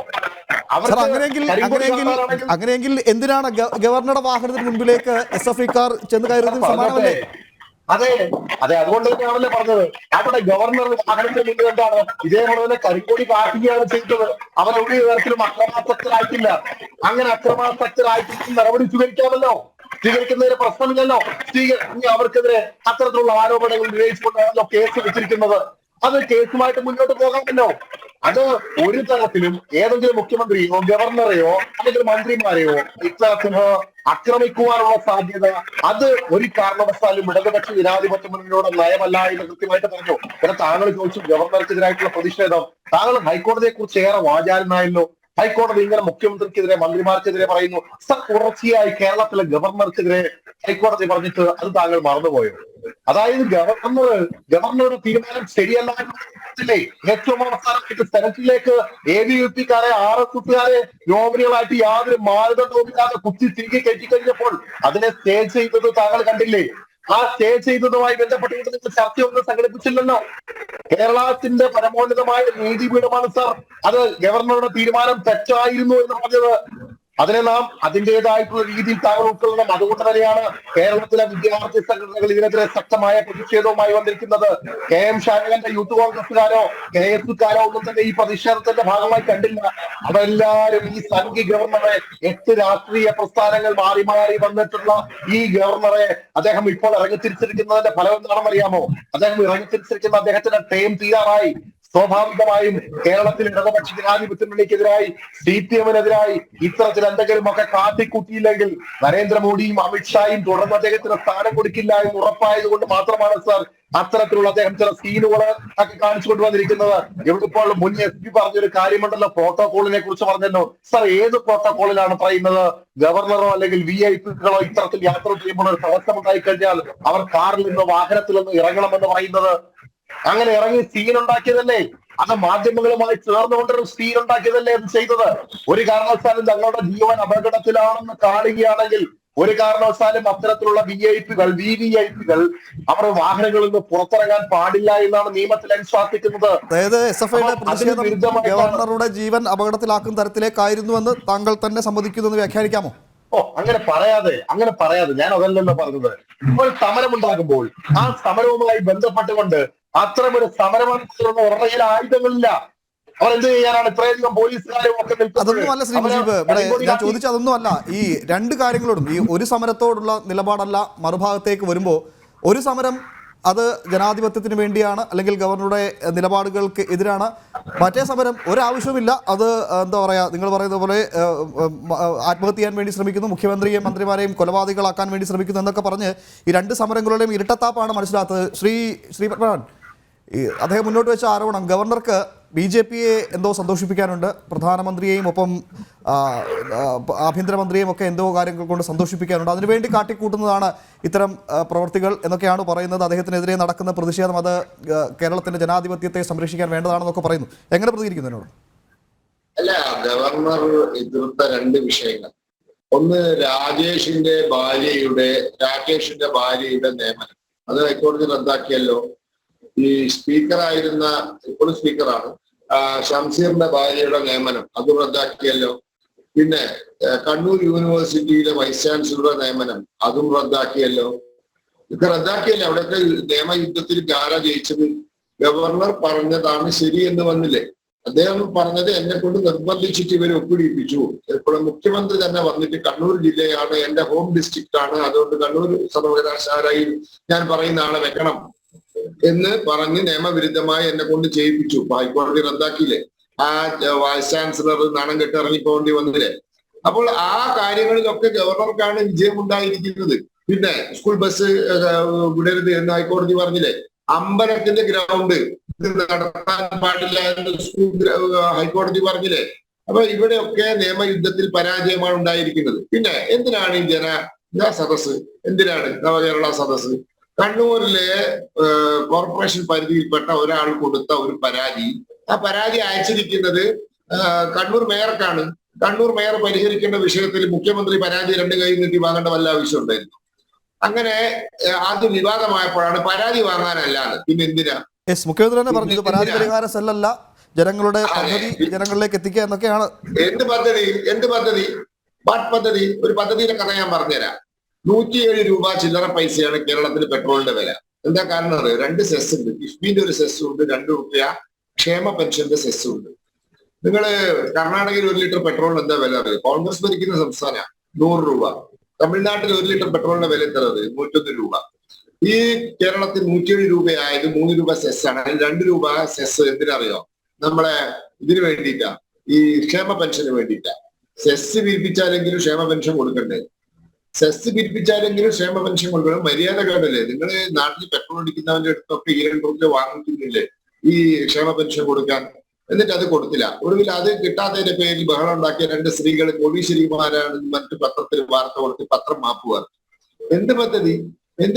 അങ്ങനെയെങ്കിൽ എന്തിനാണ് ഗവർണറുടെ വാഹനത്തിന് മുൻപിലേക്ക് SFI-ക്കാർ ചെന്ന് കയറുന്നത്? സമാനമല്ലേ? അതെ, അതുകൊണ്ട് തന്നെയാണല്ലോ പറഞ്ഞത്. അവിടെ ഗവർണർ വാഹനത്തിന് മുന്നിൽ എന്താണ് ഇതേപോലെ തന്നെ കരിങ്കൊടി കാട്ടുകയാണ് ചെയ്തത്. അവർ ഒരു തരത്തിലും അക്രമാസക്തരായിട്ടില്ല. അങ്ങനെ അക്രമാസക്തരായിട്ട് നടപടി സ്വീകരിക്കുന്നതിന് പ്രശ്നമില്ലല്ലോ. അവർക്കെതിരെ അത്തരത്തിലുള്ള ആരോപണങ്ങൾ ഉന്നയിച്ചുകൊണ്ടാണല്ലോ കേസ് വെച്ചിരിക്കുന്നത്. അത് കേസുമായിട്ട് മുന്നോട്ട് പോകാമല്ലോ. അത് ഒരു തരത്തിലും ഏതെങ്കിലും മുഖ്യമന്ത്രിയോ ഗവർണറെയോ അല്ലെങ്കിൽ മന്ത്രിമാരെയോ ഇത്തരത്തിന് ആക്രമിക്കുവാനുള്ള സാധ്യത അത് ഒരു കാരണവശാലും ഇടതുപക്ഷ ജനാധിപത്യ മുന്നണിയുടെ നയമല്ല എന്ന് കൃത്യമായിട്ട് പറഞ്ഞു. പിന്നെ താങ്കൾ ചോദിച്ചു ഗവർണർക്കെതിരായിട്ടുള്ള പ്രതിഷേധം. താങ്കൾ ഹൈക്കോടതിയെ കുറിച്ച് ഏറെ വാചാലനായല്ലോ. ഹൈക്കോടതി ഇങ്ങനെ മുഖ്യമന്ത്രിക്കെതിരെ മന്ത്രിമാർക്കെതിരെ പറയുന്നു. സർ, തുടർച്ചയായി കേരളത്തിലെ ഗവർണർക്കെതിരെ ഹൈക്കോടതി പറഞ്ഞിട്ട് അത് താങ്കൾ മറന്നുപോയോ? അതായത് ഗവർണറുടെ തീരുമാനം ശരിയല്ല എന്നല്ലേ ഏറ്റവും അവസാനമായിട്ട് സെനറ്റിലേക്ക് ABVP-ക്കാരെ RSSകാരെ നോമിനികളായിട്ട് യാതൊരു മാനദണ്ഡവുമില്ലാതെ കുത്തി തിരികെ കയറ്റിക്കഴിഞ്ഞപ്പോൾ അതിനെ സ്റ്റേ ചെയ്തത് താങ്കൾ കണ്ടില്ലേ? ആ സ്റ്റേ ചെയ്തതുമായി ബന്ധപ്പെട്ടുകൊണ്ട് നിങ്ങൾ ചർച്ചയൊന്നും സംഘടിപ്പിച്ചില്ലല്ലോ. കേരളത്തിന്റെ പരമോന്നതമായ നീതിപീഠമാണ് സാർ അത് ഗവർണറുടെ തീരുമാനം തെറ്റായിരുന്നു എന്ന് പറഞ്ഞത്. അതിനെ നാം അതിൻ്റെതായിട്ടുള്ള രീതിയിൽ താങ്കൾ ഉൾക്കൊള്ളണം. അതുകൊണ്ട് തന്നെയാണ് കേരളത്തിലെ വിദ്യാർത്ഥി സംഘടനകൾ ഇതിനെതിരെ ശക്തമായ പ്രതിഷേധവുമായി വന്നിരിക്കുന്നത്. KM ഷാനവാന്റെ യൂത്ത് കോൺഗ്രസുകാരോ KSUക്കാരോ ഒന്നും തന്നെ ഈ പ്രതിഷേധത്തിന്റെ ഭാഗമായി കണ്ടില്ല. അവരെല്ലാവരും ഈ സംഘി ഗവർണറെ 8 രാഷ്ട്രീയ പ്രസ്ഥാനങ്ങൾ മാറി മാറി വന്നിട്ടുള്ള ഈ ഗവർണറെ അദ്ദേഹം ഇപ്പോൾ ഇറങ്ങിത്തിരിച്ചിരിക്കുന്നതിന്റെ ഫലം എന്താണെന്ന് അറിയാമോ? അദ്ദേഹം ഇറങ്ങിത്തിരിച്ചിരിക്കുന്ന അദ്ദേഹത്തിന്റെ ടൈം തീരാറായി. സ്വാഭാവികമായും കേരളത്തിൽ ഇടതുപക്ഷ ജനാധിപത്യ മുന്നണിക്കെതിരായി CPM-നെതിരായി ഇത്തരത്തിൽ എന്തെങ്കിലുമൊക്കെ കാട്ടിക്കൂട്ടിയില്ലെങ്കിൽ നരേന്ദ്രമോദിയും അമിത്ഷായും തുടർന്ന് അദ്ദേഹത്തിന് സ്ഥാനം കൊടുക്കില്ല എന്ന് ഉറപ്പായത് കൊണ്ട് മാത്രമാണ് സാർ അത്തരത്തിലുള്ള അദ്ദേഹം ചില സീനുകൾ ഒക്കെ കാണിച്ചു കൊണ്ടുവന്നിരിക്കുന്നത്. ഇപ്പോൾ മുൻ SP പറഞ്ഞൊരു കാര്യമുണ്ടല്ലോ, പ്രോട്ടോകോളിനെ കുറിച്ച് പറഞ്ഞല്ലോ. സാർ, ഏത് പ്രോട്ടോകോളിലാണ് പറയുന്നത്? ഗവർണറോ അല്ലെങ്കിൽ VIP-കളോ ഇത്തരത്തിൽ യാത്ര ചെയ്യുമ്പോൾ ഒരു തടസ്സമുണ്ടായി കഴിഞ്ഞാൽ അവർ കാറിൽ നിന്ന് വാഹനത്തിൽ നിന്ന് ഇറങ്ങണമെന്ന് പറയുന്നത്? അങ്ങനെ ഇറങ്ങി സീൻ ഉണ്ടാക്കിയതല്ലേ? അത് മാധ്യമങ്ങളുമായി ചേർന്നുകൊണ്ടൊരു സീൻ ഉണ്ടാക്കിയതല്ലേ അത് ചെയ്തത്? ഒരു കാരണവശാലും തങ്ങളുടെ ജീവൻ അപകടത്തിലാണെന്ന് കാണുകയാണെങ്കിൽ ഒരു കാരണവശാലും അത്തരത്തിലുള്ള VVIP-കൾ അവർ വാഹനങ്ങളിൽ നിന്ന് പുറത്തിറങ്ങാൻ പാടില്ല എന്നാണ് നിയമത്തിൽ അനുശാസിക്കുന്നത്. അതായത് SFIയുടെ പ്രതിഷേധം ഗവർണറുടെ ജീവൻ അപകടത്തിലാക്കുന്ന തരത്തിലേക്കായിരുന്നുവെന്ന് താങ്കൾ തന്നെ സമ്മതിക്കുന്നു എന്ന് വ്യാഖ്യാനിക്കാമോ? അങ്ങനെ പറയാതെ ഞാൻ അതല്ലല്ലോ പറഞ്ഞത്. ഇപ്പോൾ സമരമുണ്ടാകുമ്പോൾ ആ സമരവുമായി ബന്ധപ്പെട്ടുകൊണ്ട് അത്തരമൊരു സമരമെന്ന് ഉറയിൽ ആയുധങ്ങളില്ല. അവർ എന്ത് ചെയ്യാനാണ് ഇത്രയധികം പോലീസുകാരും ഒക്കെ അതൊന്നുമല്ല ശ്രീ മുജീബ്, ഇവിടെ ഞാൻ ചോദിച്ചത് അതൊന്നുമല്ല. ഈ രണ്ട് കാര്യങ്ങളോടും, ഈ ഒരു സമരത്തോടുള്ള നിലപാടല്ല, മറുഭാഗത്തേക്ക് വരുമ്പോൾ ഒരു സമരം അത് ജനാധിപത്യത്തിന് വേണ്ടിയാണ് അല്ലെങ്കിൽ ഗവർണറുടെ നിലപാടുകൾക്ക് എതിരാണ്. മറ്റേ സമരം ഒരാവശ്യവുമില്ല, അത് എന്താ പറയുക, നിങ്ങൾ പറയുന്ന പോലെ ആത്മഹത്യ ചെയ്യാൻ വേണ്ടി ശ്രമിക്കുന്നു, മുഖ്യമന്ത്രിയെയും മന്ത്രിമാരെയും കൊലപാതകളാക്കാൻ വേണ്ടി ശ്രമിക്കുന്നു എന്നൊക്കെ പറഞ്ഞ് ഈ രണ്ട് സമരങ്ങളുടെയും ഇരട്ടത്താപ്പാണ് മനസ്സിലാത്തത്. ശ്രീ പത്മനാഭൻ, അദ്ദേഹം മുന്നോട്ട് വെച്ച ആരോപണം ഗവർണർക്ക് BJP-യെ എന്തോ സന്തോഷിപ്പിക്കാനുണ്ട്, പ്രധാനമന്ത്രിയെയും ഒപ്പം ആഭ്യന്തരമന്ത്രിയെയും ഒക്കെ എന്തോ കാര്യങ്ങൾ കൊണ്ട് സന്തോഷിപ്പിക്കാനുണ്ട്, അതിനുവേണ്ടി കാട്ടിക്കൂട്ടുന്നതാണ് ഇത്തരം പ്രവർത്തികൾ എന്നൊക്കെയാണ് പറയുന്നത്. അദ്ദേഹത്തിനെതിരെ നടക്കുന്ന പ്രതിഷേധം അത് കേരളത്തിന്റെ ജനാധിപത്യത്തെ സംരക്ഷിക്കാൻ വേണ്ടതാണെന്നൊക്കെ പറയുന്നു. എങ്ങനെ പ്രതികരിക്കുന്നു എന്നോട്? അല്ല, ഗവർണർ എതിർത്ത 2 വിഷയങ്ങൾ. ഒന്ന്, രാകേഷിന്റെ ഭാര്യയുടെ നിയമനം, അത് ഹൈക്കോടതി റദ്ദാക്കിയല്ലോ. ഈ സ്പീക്കറായിരുന്ന, ഇപ്പോഴും സ്പീക്കറാണ്, ഷംസീറിന്റെ ഭാര്യയുടെ നിയമനം അത് റദ്ദാക്കിയല്ലോ. പിന്നെ കണ്ണൂർ യൂണിവേഴ്സിറ്റിയിലെ വൈസ് ചാൻസലറുടെ നിയമനം അതും റദ്ദാക്കിയല്ലോ. ഇതൊക്കെ റദ്ദാക്കിയല്ലോ. അവിടെയൊക്കെ നിയമയുദ്ധത്തിൽ ആരാ ജയിച്ചത്? ഗവർണർ പറഞ്ഞതാണ് ശരി എന്ന് വന്നില്ലേ? അദ്ദേഹം പറഞ്ഞത് എന്നെ കൊണ്ട് നിർബന്ധിച്ചിട്ട് ഇവരെ ഒപ്പിടിപ്പിച്ചു. ഇപ്പോൾ മുഖ്യമന്ത്രി തന്നെ വന്നിട്ട് കണ്ണൂർ ജില്ലയാണ് എന്റെ ഹോം ഡിസ്ട്രിക്റ്റ് ആണ്, അതുകൊണ്ട് കണ്ണൂർ സർവകലാശാലയിൽ ഞാൻ പറയുന്ന ആളെ വെക്കണം എന്ന് പറഞ്ഞ് നിയമവിരുദ്ധമായി എന്നെ കൊണ്ട് ചെയ്യിപ്പിച്ചു. ഹൈക്കോടതി റദ്ദാക്കിയില്ലേ? ആ വൈസ് ചാൻസലർ നാണം കെട്ട് ഇറങ്ങിപ്പോകേണ്ടി വന്നില്ലേ? അപ്പോൾ ആ കാര്യങ്ങളിലൊക്കെ ഗവർണർക്കാണ് വിജയം ഉണ്ടായിരിക്കുന്നത്. പിന്നെ സ്കൂൾ ബസ് വിടരുത് എന്ന് ഹൈക്കോടതി പറഞ്ഞില്ലേ? അമ്പലത്തിന്റെ ഗ്രൗണ്ട് നടത്താൻ പാടില്ല എന്ന് ഹൈക്കോടതി പറഞ്ഞില്ലേ? അപ്പൊ ഇവിടെയൊക്കെ നിയമയുദ്ധത്തിൽ പരാജയമാണ് ഉണ്ടായിരിക്കുന്നത്. പിന്നെ എന്തിനാണ് ഈ സദസ്? എന്തിനാണ് നവകേരള സദസ്? കണ്ണൂരിലെ കോർപ്പറേഷൻ പരിധിയിൽപ്പെട്ട ഒരാൾ കൊടുത്ത ഒരു പരാതി, ആ പരാതി അയച്ചിരിക്കുന്നത് കണ്ണൂർ മേയർക്കാണ്. കണ്ണൂർ മേയർ പരിഹരിക്കേണ്ട വിഷയത്തിൽ മുഖ്യമന്ത്രി പരാതി 2 കൈ നീട്ടി വാങ്ങേണ്ട വല്ല ആവശ്യം ഉണ്ടായിരുന്നു? അങ്ങനെ അത് വിവാദമായപ്പോഴാണ് പരാതി വാങ്ങാനല്ലാതെ പിന്നെ എന്തിനാ? മുഖ്യമന്ത്രി തന്നെ പറഞ്ഞു പരാതി പരിഹാര സെല്ലല്ല, ജനങ്ങളുടെ പദ്ധതി ജനങ്ങളിലേക്ക് എത്തിക്കുക എന്നൊക്കെയാണ്. എന്ത് പദ്ധതി? ഒരു പദ്ധതിയുടെ കഥ ഞാൻ പറഞ്ഞുതരാം. 107 രൂപ ചില്ലറ പൈസയാണ് കേരളത്തിൽ പെട്രോളിന്റെ വില. എന്താ കാരണം? 2 സെസ് ഉണ്ട്. കിഫ്ബിന്റെ ഒരു സെസ് ഉണ്ട്, 2 രൂപ ക്ഷേമ പെൻഷന്റെ സെസ് ഉണ്ട്. നിങ്ങള് കർണാടകയിൽ 1 ലിറ്റർ പെട്രോളിന് എന്താ വില അറിയാം? കോൺഗ്രസ് ഭരിക്കുന്ന സംസ്ഥാനമാണ്, 100 രൂപ. തമിഴ്നാട്ടിൽ 1 ലിറ്റർ പെട്രോളിന്റെ വില എത്രത്? 101 രൂപ. ഈ കേരളത്തിൽ 107 രൂപയായത് 3 രൂപ സെസ്സാണ്. 2 രൂപ സെസ് എന്തിനറിയോ? നമ്മളെ ഇതിന് വേണ്ടിയിട്ടാ, ഈ ക്ഷേമ പെൻഷന് വേണ്ടിയിട്ടാ. സെസ് പിരിപ്പിച്ചാലെങ്കിലും ക്ഷേമ പെൻഷൻ കൊടുക്കണ്ടേ? സെസ് പിരിപ്പിച്ചാലെങ്കിലും ക്ഷേമ പെൻഷൻ കൊടുക്കണം. മര്യാദ കേടല്ലേ? നിങ്ങൾ നാട്ടിൽ പെട്രോൾ അടിക്കുന്നവന്റെ അടുത്തൊക്കെ 2 രൂപ വാങ്ങിക്കുന്നില്ലേ ഈ ക്ഷേമ പെൻഷൻ കൊടുക്കാൻ? എന്നിട്ട് അത് കൊടുത്തില്ല. ഒടുവിൽ അത് കിട്ടാത്തതിന്റെ പേരിൽ ബഹളം ഉണ്ടാക്കിയ 2 സ്ത്രീകൾ കോടീശ്വരിമാരാണ് മറ്റു പത്രത്തിൽ വാർത്ത കൊടുത്ത് പത്രം മാപ്പുക. എന്ത് പദ്ധതി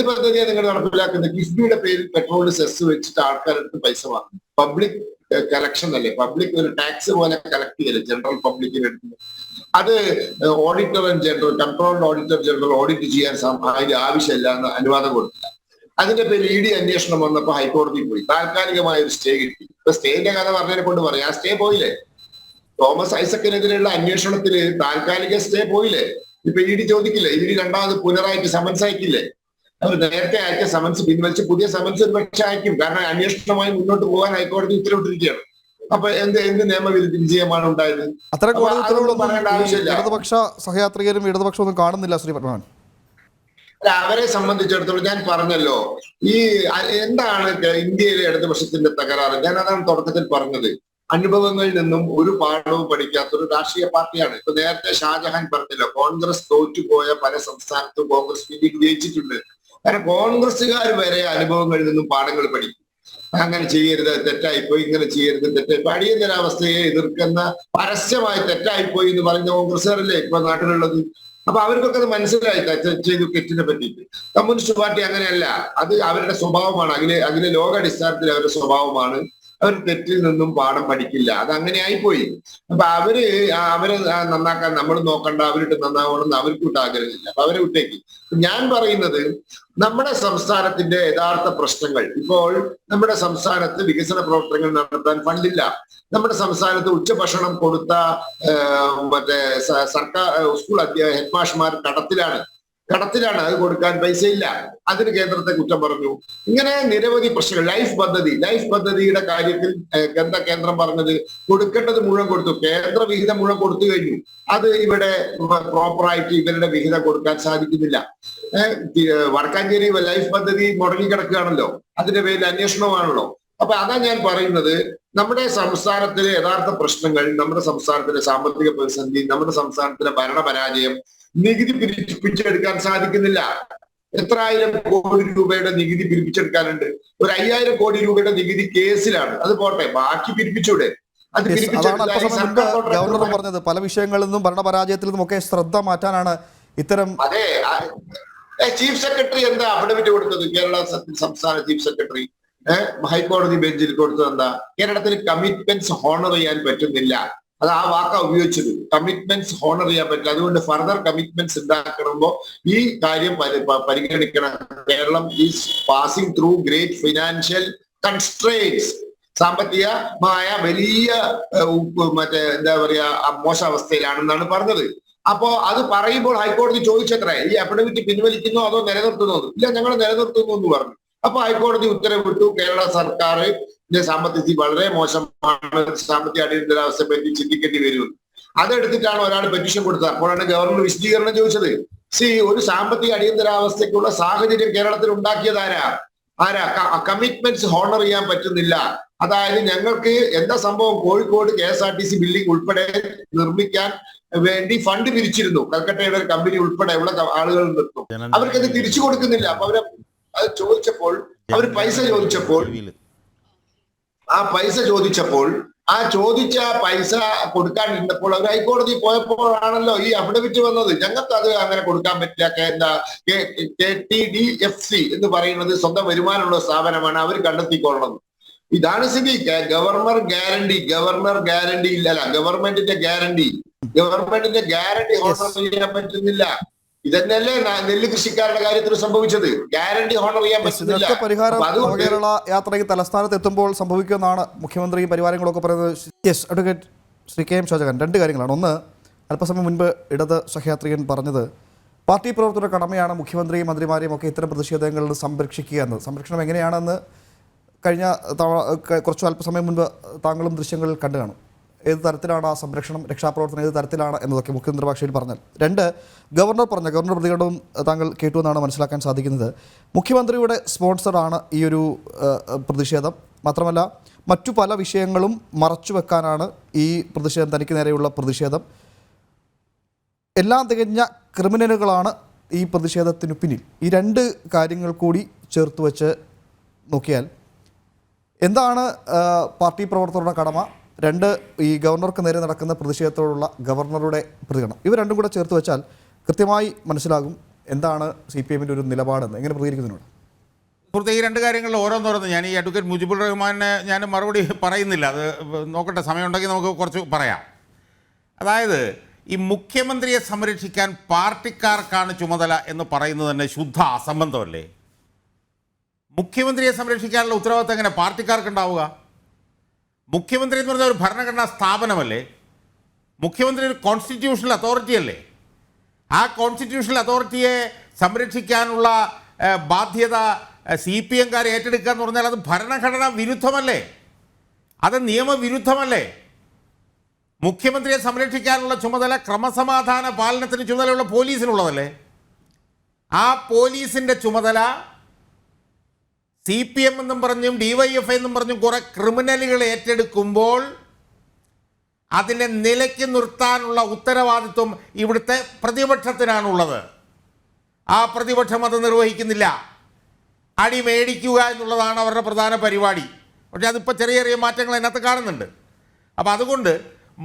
പദ്ധതിയാണ് നിങ്ങൾ നടപ്പിലാക്കുന്നത്? കിഫ്ബിയുടെ പേരിൽ പെട്രോൾ സെസ് വെച്ചിട്ട് ആൾക്കാരെടുത്ത് പൈസ വാങ്ങും. പബ്ലിക് കളക്ഷൻ അല്ലേ, പബ്ലിക് ഒരു ടാക്സ് പോലെ കളക്ട് ചെയ്യല്ലേ ജനറൽ പബ്ലിക്കിന് എടുക്കുന്നത്. അത് auditor general, controlled auditor general audit ചെയ്യാൻ അതിന്റെ ആവശ്യമില്ല എന്ന് അനുവാദം കൊടുത്തില്ല. അതിന്റെ പേരിൽ ED അന്വേഷണം വന്നപ്പോൾ ഹൈക്കോടതിയിൽ പോയി, താൽക്കാലികമായ ഒരു സ്റ്റേ കിട്ടി. ഇപ്പൊ സ്റ്റേന്റെ കഥ പറഞ്ഞതിനെ കൊണ്ട് പറയാം, ആ സ്റ്റേ പോയില്ലേ? തോമസ് ഐസക്കിനെതിരെയുള്ള അന്വേഷണത്തിന് താൽക്കാലിക സ്റ്റേ പോയില്ലേ? ഇപ്പൊ ED ചോദിക്കില്ലേ? ED രണ്ടാമത് പുനരായിട്ട് സമൻസ് അയക്കില്ലേ? അവർ നേരത്തെ അയച്ച സമൻസ് പിൻവലിച്ച് പുതിയ സമൻസ് ഒരു പക്ഷേ അയക്കും. കാരണം അന്വേഷണവുമായി മുന്നോട്ട് പോകാൻ ഹൈക്കോടതി ഉത്തരവിട്ടിരിക്കുകയാണ്. അപ്പൊ എന്ത് വിജയമാണ് ഉണ്ടായത്? അത്തരം കോടതി അതൊന്നും പറയേണ്ട ആവശ്യമില്ല. ഇടതുപക്ഷ സഹയാത്രികരും ഇടതുപക്ഷം ഒന്നും കാണുന്നില്ല ശ്രീ പത്മനാഭൻ. അവരെ സംബന്ധിച്ചിടത്തോളം ഞാൻ പറഞ്ഞല്ലോ, ഈ എന്താണ് ഇന്ത്യയിലെ ഇടതുപക്ഷത്തിന്റെ തകരാറ്? ഞാൻ അതാണ് തുടക്കത്തിൽ പറഞ്ഞത്. അനുഭവങ്ങളിൽ നിന്നും ഒരു പാഠവും പഠിക്കാത്ത ഒരു രാഷ്ട്രീയ പാർട്ടിയാണ്. ഇപ്പൊ നേരത്തെ ഷാജഹാൻ പറഞ്ഞല്ലോ, കോൺഗ്രസ് തോറ്റുപോയ പല സംസ്ഥാനത്തും കോൺഗ്രസ് വിജയിച്ചിട്ടുണ്ട്. കാരണം കോൺഗ്രസ്സുകാർ വരെ അനുഭവങ്ങളിൽ നിന്നും പാഠങ്ങൾ പഠിക്കും. അങ്ങനെ ചെയ്യരുത്, തെറ്റായിപ്പോയി, ഇങ്ങനെ ചെയ്യരുത്, തെറ്റായിപ്പോയി. അടിയന്തരാവസ്ഥയെ എതിർക്കുന്ന പരസ്യമായി തെറ്റായിപ്പോയി എന്ന് പറയുന്ന കോൺഗ്രസ്സുകാരല്ലേ ഇപ്പൊ നാട്ടിലുള്ളത്. അപ്പൊ അവർക്കൊക്കെ അത് മനസ്സിലായി ചെയ്തു തെറ്റിനെ പറ്റിയിട്ട്. കമ്മ്യൂണിസ്റ്റ് പാർട്ടി അങ്ങനെയല്ല, അത് അവരുടെ സ്വഭാവമാണ്. അതിലെ ലോകാടിസ്ഥാനത്തിൽ അവരുടെ സ്വഭാവമാണ്. അവർ തെറ്റിൽ നിന്നും പാഠം പഠിക്കില്ല. അത് അങ്ങനെ ആയിപ്പോയി. അപ്പൊ അവരെ നന്നാക്കാൻ നമ്മൾ നോക്കണ്ട, അവരിട്ട് നന്നാവണമെന്ന് അവർക്ക് വിട്ട് ആഗ്രഹമില്ല. അപ്പൊ അവരെ വിട്ടേക്ക്. ഞാൻ പറയുന്നത്, നമ്മുടെ സംസ്ഥാനത്തിന്റെ യഥാർത്ഥ പ്രശ്നങ്ങൾ, ഇപ്പോൾ നമ്മുടെ സംസ്ഥാനത്ത് വികസന പ്രവർത്തനങ്ങൾ നടത്താൻ ഫണ്ടില്ല. നമ്മുടെ സംസ്ഥാനത്ത് ഉച്ചഭക്ഷണം കൊടുത്ത സർക്കാർ സ്കൂൾ ഹെഡ്മാഷ്മാർ കടത്തിലാണ്. അത് കൊടുക്കാൻ പൈസയില്ല. അതിന് കേന്ദ്രത്തെ കുറ്റം പറഞ്ഞു. ഇങ്ങനെ നിരവധി പ്രശ്നങ്ങൾ. ലൈഫ് പദ്ധതിയുടെ കാര്യത്തിൽ എന്താ കേന്ദ്രം പറഞ്ഞത്? കൊടുക്കേണ്ടത് മുഴുവൻ കൊടുത്തു, കേന്ദ്ര വിഹിതം മുഴുവൻ കൊടുത്തു കഴിഞ്ഞു. അത് ഇവിടെ പ്രോപ്പറായിട്ട് ഇവരുടെ വിഹിതം കൊടുക്കാൻ സാധിക്കുന്നില്ല. വടക്കാഞ്ചേരി ലൈഫ് പദ്ധതി മുടങ്ങിക്കിടക്കുകയാണല്ലോ, അതിന്റെ പേരിൽ അന്വേഷണമാണല്ലോ. അപ്പൊ അതാ ഞാൻ പറയുന്നത്, നമ്മുടെ സംസ്ഥാനത്തിലെ യഥാർത്ഥ പ്രശ്നങ്ങൾ, നമ്മുടെ സംസ്ഥാനത്തിലെ സാമ്പത്തിക പ്രതിസന്ധി, നമ്മുടെ സംസ്ഥാനത്തിലെ ഭരണപരാജയം, നികുതി പിരിപ്പിച്ചെടുക്കാൻ സാധിക്കുന്നില്ല. എത്ര ആയിരം കോടി രൂപയുടെ നികുതി പിരിപ്പിച്ചെടുക്കാനുണ്ട്? ഒരു 5000 കോടി രൂപയുടെ നികുതി കേസിലാണ്. അത് പോട്ടെ, ബാക്കി പിരിപ്പിച്ചൂടെ? അത് ഗവർണർ പറഞ്ഞത് പല വിഷയങ്ങളിൽ നിന്നും ഭരണപരാജയത്തിൽ നിന്നും ഒക്കെ ശ്രദ്ധ മാറ്റാനാണ് ഇത്തരം. അതെ, ചീഫ് സെക്രട്ടറി എന്താ അഫിഡവിറ്റ് കൊടുത്തത്? കേരള സംസ്ഥാന ചീഫ് സെക്രട്ടറി ഹൈക്കോടതി ബെഞ്ചിൽ കൊടുത്തത് എന്താ? കേരളത്തിന് കമ്മിറ്റ്മെന്റ്സ് ഹോണർ ചെയ്യാൻ പറ്റുന്നില്ല. അത് ആ വാക്ക ഉപയോഗിച്ചത്. കമ്മിറ്റ്മെന്റ്സ് ഹോണർ ചെയ്യാൻ പറ്റില്ല. അതുകൊണ്ട് ഫർദർ കമ്മിറ്റ്മെന്റ്സ് ഉണ്ടാക്കണമ്പോ ഈ കാര്യം പരിഗണിക്കണം. Kerala is passing through great financial constraints. സാമ്പത്തികമായ വലിയ എന്താ പറയാ മോശാവസ്ഥയിലാണെന്നാണ് പറഞ്ഞത്. അപ്പോ അത് പറയുമ്പോൾ ഹൈക്കോടതി ചോദിച്ചത്രേ, ഈ അഫിഡവിറ്റ് പിൻവലിക്കുന്നോ അതോ നിലനിർത്തുന്നോ? ഇല്ല, ഞങ്ങൾ നിലനിർത്തുന്നു എന്ന് പറഞ്ഞു. അപ്പൊ ഹൈക്കോടതി ഉത്തരവിട്ടു, കേരള സർക്കാർ സാമ്പത്തിക സ്ഥിതി വളരെ മോശമാണ്, സാമ്പത്തിക അടിയന്തരാവസ്ഥയെ പറ്റി ചിന്തിക്കേണ്ടി വരുമെന്ന്. അതെടുത്തിട്ടാണ് ഒരാൾ പെറ്റീഷൻ കൊടുത്തത്. അപ്പോഴാണ് ഗവർണർ വിശദീകരണം ചോദിച്ചത്. ഒരു സാമ്പത്തിക അടിയന്തരാവസ്ഥയ്ക്കുള്ള സാഹചര്യം കേരളത്തിൽ ഉണ്ടാക്കിയത് ആരാ? കമ്മിറ്റ്മെന്റ്സ് ഹോണർ ചെയ്യാൻ പറ്റുന്നില്ല. അതായത് ഞങ്ങൾക്ക് എന്താ സംഭവം? കോഴിക്കോട് KSRTC ബിൽഡിംഗ് ഉൾപ്പെടെ നിർമ്മിക്കാൻ വേണ്ടി ഫണ്ട് പിരിച്ചിരുന്നു. കൽക്കട്ടയുടെ ഒരു കമ്പനി ഉൾപ്പെടെ ഉള്ള ആളുകൾ നിർത്തും. അവർക്കത് തിരിച്ചു കൊടുക്കുന്നില്ല. അപ്പൊ അത് ചോദിച്ചപ്പോൾ, അവർ പൈസ ചോദിച്ചപ്പോൾ, ആ ചോദിച്ച പൈസ കൊടുക്കാണ്ടിരുന്നപ്പോൾ അവർ ഹൈക്കോടതി പോയപ്പോഴാണല്ലോ ഈ അഫിഡവിറ്റ് വന്നത്. ഞങ്ങൾക്ക് അത് അങ്ങനെ കൊടുക്കാൻ പറ്റില്ല. KTDFC എന്ന് പറയുന്നത് സ്വന്തം വരുമാനമുള്ള സ്ഥാപനമാണ്, അവർ കണ്ടെത്തിക്കൊള്ളണം. ഇതാണ് സ്ഥിതി. ഗവൺമെന്റിന്റെ ഗ്യാരണ്ടി ഹോണർ ചെയ്യാൻ പറ്റുന്നില്ല. ഇതന്നെയല്ലേ നെല്ല് കൃഷിക്കാരുടെ കാര്യത്തിൽ സംഭവിച്ചത്. ഗ്യാരണ്ടി ഹോണർ ചെയ്യാൻ പറ്റുന്നില്ല. പരിഹാരം കേരള യാത്രയ്ക്ക് തലസ്ഥാനത്ത് എത്തുമ്പോൾ സംഭവിക്കുമെന്നാണ് മുഖ്യമന്ത്രിയും പരിവാരങ്ങളൊക്കെ പറയുന്നത്. Yes, advocate Shri KM Shajahan, 2 കാര്യങ്ങളാണ്. ഒന്ന്, അല്പസമയം മുൻപ് ഇടത് സഹയാത്രികൻ പറഞ്ഞത് പാർട്ടി പ്രവർത്തകരുടെ കടമയാണ് മുഖ്യമന്ത്രിയും മന്ത്രിമാരെയും ഒക്കെ ഇത്തരം പ്രതിഷേധങ്ങളിൽ നിന്ന് സംരക്ഷിക്കുക എന്നത്. സംരക്ഷണം എങ്ങനെയാണെന്ന് കഴിഞ്ഞ കുറച്ചു അല്പസമയം മുൻപ് താങ്കളും ദൃശ്യങ്ങളിൽ കണ്ടു കാണും. ഏത് തരത്തിലാണ് ആ സംരക്ഷണം, രക്ഷാപ്രവർത്തനം ഏത് തരത്തിലാണ് എന്നതൊക്കെ മുഖ്യമന്ത്രി ഭാഷയിൽ പറഞ്ഞാൽ. 2, ഗവർണർ പ്രതികരണവും താങ്കൾ കേട്ടു എന്നാണ് മനസ്സിലാക്കാൻ സാധിക്കുന്നത്. മുഖ്യമന്ത്രിയുടെ സ്പോൺസറാണ് ഈ ഒരു പ്രതിഷേധം. മാത്രമല്ല മറ്റു പല വിഷയങ്ങളും മറച്ചുവെക്കാനാണ് ഈ പ്രതിഷേധം, തനിക്ക് നേരെയുള്ള പ്രതിഷേധം. എല്ലാം തികഞ്ഞ ക്രിമിനലുകളാണ് ഈ പ്രതിഷേധത്തിനു പിന്നിൽ. ഈ 2 കാര്യങ്ങൾ കൂടി ചേർത്ത് വെച്ച് നോക്കിയാൽ എന്താണ് പാർട്ടി പ്രവർത്തകരുടെ കടമ, രണ്ട് ഈ ഗവർണർക്ക് നേരെ നടക്കുന്ന പ്രതിഷേധത്തോടുള്ള ഗവർണറുടെ പ്രതികരണം, ഇവ രണ്ടും കൂടെ ചേർത്ത് വെച്ചാൽ കൃത്യമായി മനസ്സിലാകും എന്താണ് CPM ഒരു നിലപാടെന്ന്. എങ്ങനെ പ്രതികരിക്കുന്നതിനോട് സുഹൃത്തെ, ഈ രണ്ട് കാര്യങ്ങളിൽ ഓരോന്നോരോന്ന് ഞാൻ ഈ അഡ്വക്കേറ്റ് മുജിബുർ റഹ്മാനെ ഞാൻ മറുപടി പറയുന്നില്ല, അത് നോക്കട്ടെ, സമയമുണ്ടെങ്കിൽ നമുക്ക് കുറച്ച് പറയാം. അതായത് ഈ മുഖ്യമന്ത്രിയെ സംരക്ഷിക്കാൻ പാർട്ടിക്കാർക്കാണ് ചുമതല എന്ന് പറയുന്നത് തന്നെ ശുദ്ധ അസംബന്ധമല്ലേ? മുഖ്യമന്ത്രിയെ സംരക്ഷിക്കാനുള്ള ഉത്തരവാദിത്തം എങ്ങനെ പാർട്ടിക്കാർക്കുണ്ടാവുക? മുഖ്യമന്ത്രി എന്ന് പറഞ്ഞാൽ ഒരു ഭരണഘടനാ സ്ഥാപനമല്ലേ? മുഖ്യമന്ത്രി ഒരു കോൺസ്റ്റിറ്റ്യൂഷണൽ അതോറിറ്റി അല്ലേ? ആ കോൺസ്റ്റിറ്റ്യൂഷണൽ അതോറിറ്റിയെ സംരക്ഷിക്കാനുള്ള ബാധ്യത CPM-കാർ ഏറ്റെടുക്കുക എന്ന് പറഞ്ഞാൽ അത് ഭരണഘടനാ വിരുദ്ധമല്ലേ? അത് നിയമവിരുദ്ധമല്ലേ? മുഖ്യമന്ത്രിയെ സംരക്ഷിക്കാനുള്ള ചുമതല ക്രമസമാധാന പാലനത്തിന് ചുമതലയുള്ള പോലീസിനുള്ളതല്ലേ? ആ പോലീസിൻ്റെ ചുമതല CPM എന്നും പറഞ്ഞും DYFI എന്നും പറഞ്ഞും കുറേ ക്രിമിനലുകൾ ഏറ്റെടുക്കുമ്പോൾ അതിനെ നിലയ്ക്ക് നിർത്താനുള്ള ഉത്തരവാദിത്വം ഇവിടുത്തെ പ്രതിപക്ഷത്തിനാണുള്ളത്. ആ പ്രതിപക്ഷം അത് നിർവഹിക്കുന്നില്ല. അടി മേടിക്കുക എന്നുള്ളതാണ് അവരുടെ പ്രധാന പരിപാടി. പക്ഷേ അതിപ്പോൾ ചെറിയ ചെറിയ മാറ്റങ്ങൾ അതിനകത്ത് കാണുന്നുണ്ട്. അപ്പോൾ അതുകൊണ്ട്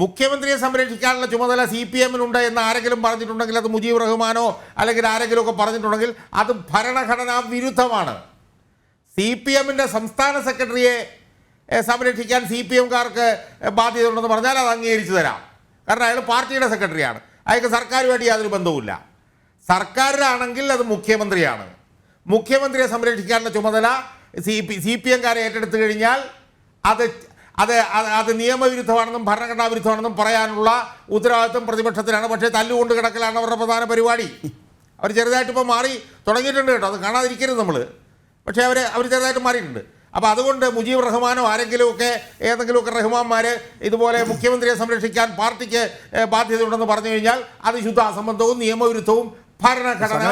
മുഖ്യമന്ത്രിയെ സംരക്ഷിക്കാനുള്ള ചുമതല CPM-നുണ്ട് എന്ന് ആരെങ്കിലും പറഞ്ഞിട്ടുണ്ടെങ്കിൽ, അത് മുജീബ് റഹ്മാനോ അല്ലെങ്കിൽ ആരെങ്കിലുമൊക്കെ പറഞ്ഞിട്ടുണ്ടെങ്കിൽ അത് ഭരണഘടനാ വിരുദ്ധമാണ്. CPM-ൻ്റെ സംസ്ഥാന സെക്രട്ടറിയെ സംരക്ഷിക്കാൻ CPM-കാർക്ക് ബാധ്യത ഉണ്ടെന്ന് പറഞ്ഞാൽ അത് അംഗീകരിച്ചു തരാം. കാരണം അയാൾ പാർട്ടിയുടെ സെക്രട്ടറിയാണ്, അയാൾക്ക് സർക്കാരുമായിട്ട് യാതൊരു ബന്ധവുമില്ല. സർക്കാരിലാണെങ്കിൽ അത് മുഖ്യമന്ത്രിയാണ്. മുഖ്യമന്ത്രിയെ സംരക്ഷിക്കാനുള്ള ചുമതല CPM-കാരെ ഏറ്റെടുത്തു കഴിഞ്ഞാൽ അത് അത് അത് നിയമവിരുദ്ധമാണെന്നും ഭരണഘടനാ വിരുദ്ധമാണെന്നും പറയാനുള്ള ഉത്തരവാദിത്വം പ്രതിപക്ഷത്തിനാണ്. പക്ഷേ തല്ലുകൊണ്ട് കിടക്കലാണ് അവരുടെ പ്രധാന പരിപാടി. അവർ ചെറുതായിട്ട് ഇപ്പോൾ മാറി തുടങ്ങിയിട്ടുണ്ട് കേട്ടോ, അത് കാണാതിരിക്കരുത് നമ്മൾ. പക്ഷേ അവർ ചെറുതായിട്ട് മാറിയിട്ടുണ്ട്. അപ്പോൾ അതുകൊണ്ട് മുജീബ് റഹ്മാനോ ആരെങ്കിലുമൊക്കെ ഏതെങ്കിലുമൊക്കെ റഹ്മാന്മാർ ഇതുപോലെ മുഖ്യമന്ത്രിയെ സംരക്ഷിക്കാൻ പാർട്ടിക്ക് ബാധ്യതയുണ്ടെന്ന് പറഞ്ഞു കഴിഞ്ഞാൽ അത് ശുദ്ധ അസംബന്ധവും നിയമവിരുദ്ധവും ഭരണഘടന.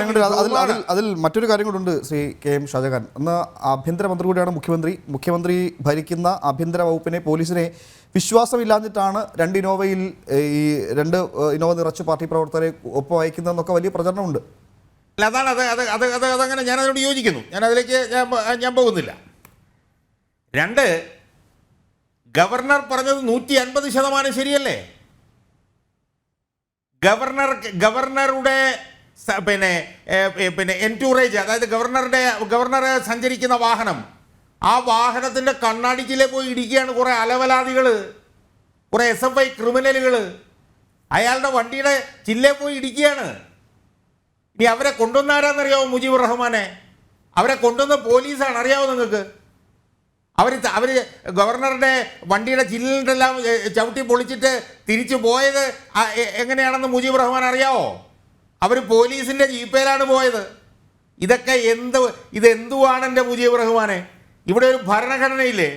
അതിൽ മറ്റൊരു കാര്യം കൂടെ ഉണ്ട് ശ്രീ KM ഷാജഹാൻ. അന്ന് ആഭ്യന്തരമന്ത്രി കൂടിയാണ് മുഖ്യമന്ത്രി ഭരിക്കുന്ന ആഭ്യന്തര വകുപ്പിനെ, പോലീസിനെ വിശ്വാസമില്ലാഞ്ഞിട്ടാണ് രണ്ട് ഇന്നോവ നിറച്ച് പാർട്ടി പ്രവർത്തകരെ ഒപ്പം അയക്കുന്നതെന്നൊക്കെ വലിയ പ്രചരണമുണ്ട്. അല്ല, അതാണ് അതങ്ങനെ ഞാനതിനോട് യോജിക്കുന്നു. ഞാനതിലേക്ക് ഞാൻ പോകുന്നില്ല. രണ്ട്, ഗവർണർ പറഞ്ഞത് 150% ശരിയല്ലേ? ഗവർണറുടെ പിന്നെ എൻറ്റൂറേജ്, അതായത് ഗവർണർ സഞ്ചരിക്കുന്ന വാഹനം, ആ വാഹനത്തിൻ്റെ കണ്ണാടിച്ചിലെ പോയി ഇടിക്കുകയാണ് കുറേ അലവലാദികൾ, കുറേ SFI ക്രിമിനലുകൾ. അയാളുടെ വണ്ടിയുടെ ചില്ലേ പോയി ഇടിക്കുകയാണ്. ഇനി അവരെ കൊണ്ടുവന്നാരാന്നറിയാവോ? മുജീബുർ റഹ്മാനെ അവരെ കൊണ്ടുവന്ന പോലീസാണ്. അറിയാവോ നിങ്ങൾക്ക്? അവർ ഗവർണറുടെ വണ്ടിയുടെ ചില്ലിലെല്ലാം ചവിട്ടി പൊളിച്ചിട്ട് തിരിച്ചു പോയത് എങ്ങനെയാണെന്ന് മുജീബ് റഹ്മാൻ അറിയാവോ? അവർ പോലീസിൻ്റെ ജീപ്പയിലാണ് പോയത്. ഇതെന്തുവാണ് എൻ്റെ മുജീബ് റഹ്മാനെ? ഇവിടെ ഒരു ഭരണഘടനയില്ലേ?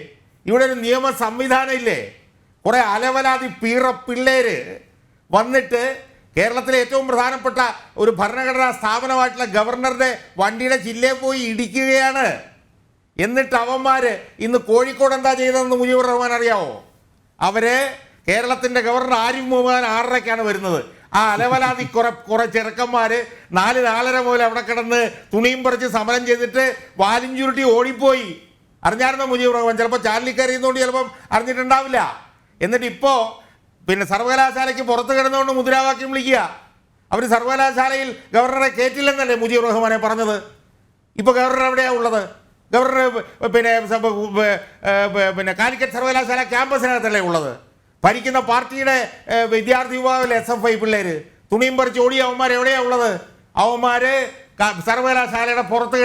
ഇവിടെ ഒരു നിയമ സംവിധാനം ഇല്ലേ? കുറേ അലവലാതി പിള്ളേർ വന്നിട്ട് കേരളത്തിലെ ഏറ്റവും പ്രധാനപ്പെട്ട ഒരു ഭരണഘടനാ സ്ഥാപനമായിട്ടുള്ള ഗവർണറുടെ വണ്ടിയുടെ ചില്ലേ പോയി ഇടിക്കുകയാണ്. എന്നിട്ട് അവന്മാർ ഇന്ന് കോഴിക്കോട് എന്താ ചെയ്തതെന്ന് മുജീബുർ റഹ്മാൻ അറിയാവോ? കേരളത്തിൻ്റെ ഗവർണർ ആരിഫ് മുഹമ്മദ് 6:30-ക്കാണ് വരുന്നത്. ആ അലവലാതി കുറെ ചെറുക്കന്മാർ 4-4:30 മുതൽ അവിടെ കിടന്ന് തുണിയും പറിച്ച് സമരം ചെയ്തിട്ട് വാലും ചുരുട്ടി ഓടിപ്പോയി. അറിഞ്ഞായിരുന്നോ മുജീബുർ റഹ്മാൻ? ചിലപ്പോൾ ചാനലിൽ കയറിയുന്നതുകൊണ്ട് ചിലപ്പം അറിഞ്ഞിട്ടുണ്ടാവില്ല. എന്നിട്ട് ഇപ്പോൾ സർവകലാശാലയ്ക്ക് പുറത്ത് കിടന്നുകൊണ്ട് മുദ്രാവാക്യം വിളിക്കുക. അവർ സർവകലാശാലയിൽ ഗവർണറെ കയറ്റില്ലെന്നല്ലേ മുജീബുർ റഹ്മാനെ പറഞ്ഞത്? ഇപ്പോൾ ഗവർണർ എവിടെയാണ് ഉള്ളത്? ഗവർണർ പിന്നെ കാലിക്കറ്റ് സർവകലാശാല ക്യാമ്പസിനകത്തല്ലേ ഉള്ളത്? ഭരിക്കുന്ന പാർട്ടിയുടെ വിദ്യാർത്ഥി വിഭാഗത്തിലെ SFI പിള്ളേർ തുണിയും പറിച്ച് ഓടിയ അവന്മാർ എവിടെയാണ് ഉള്ളത്? അവന്മാർ സർവകലാശാലയുടെ പുറത്ത്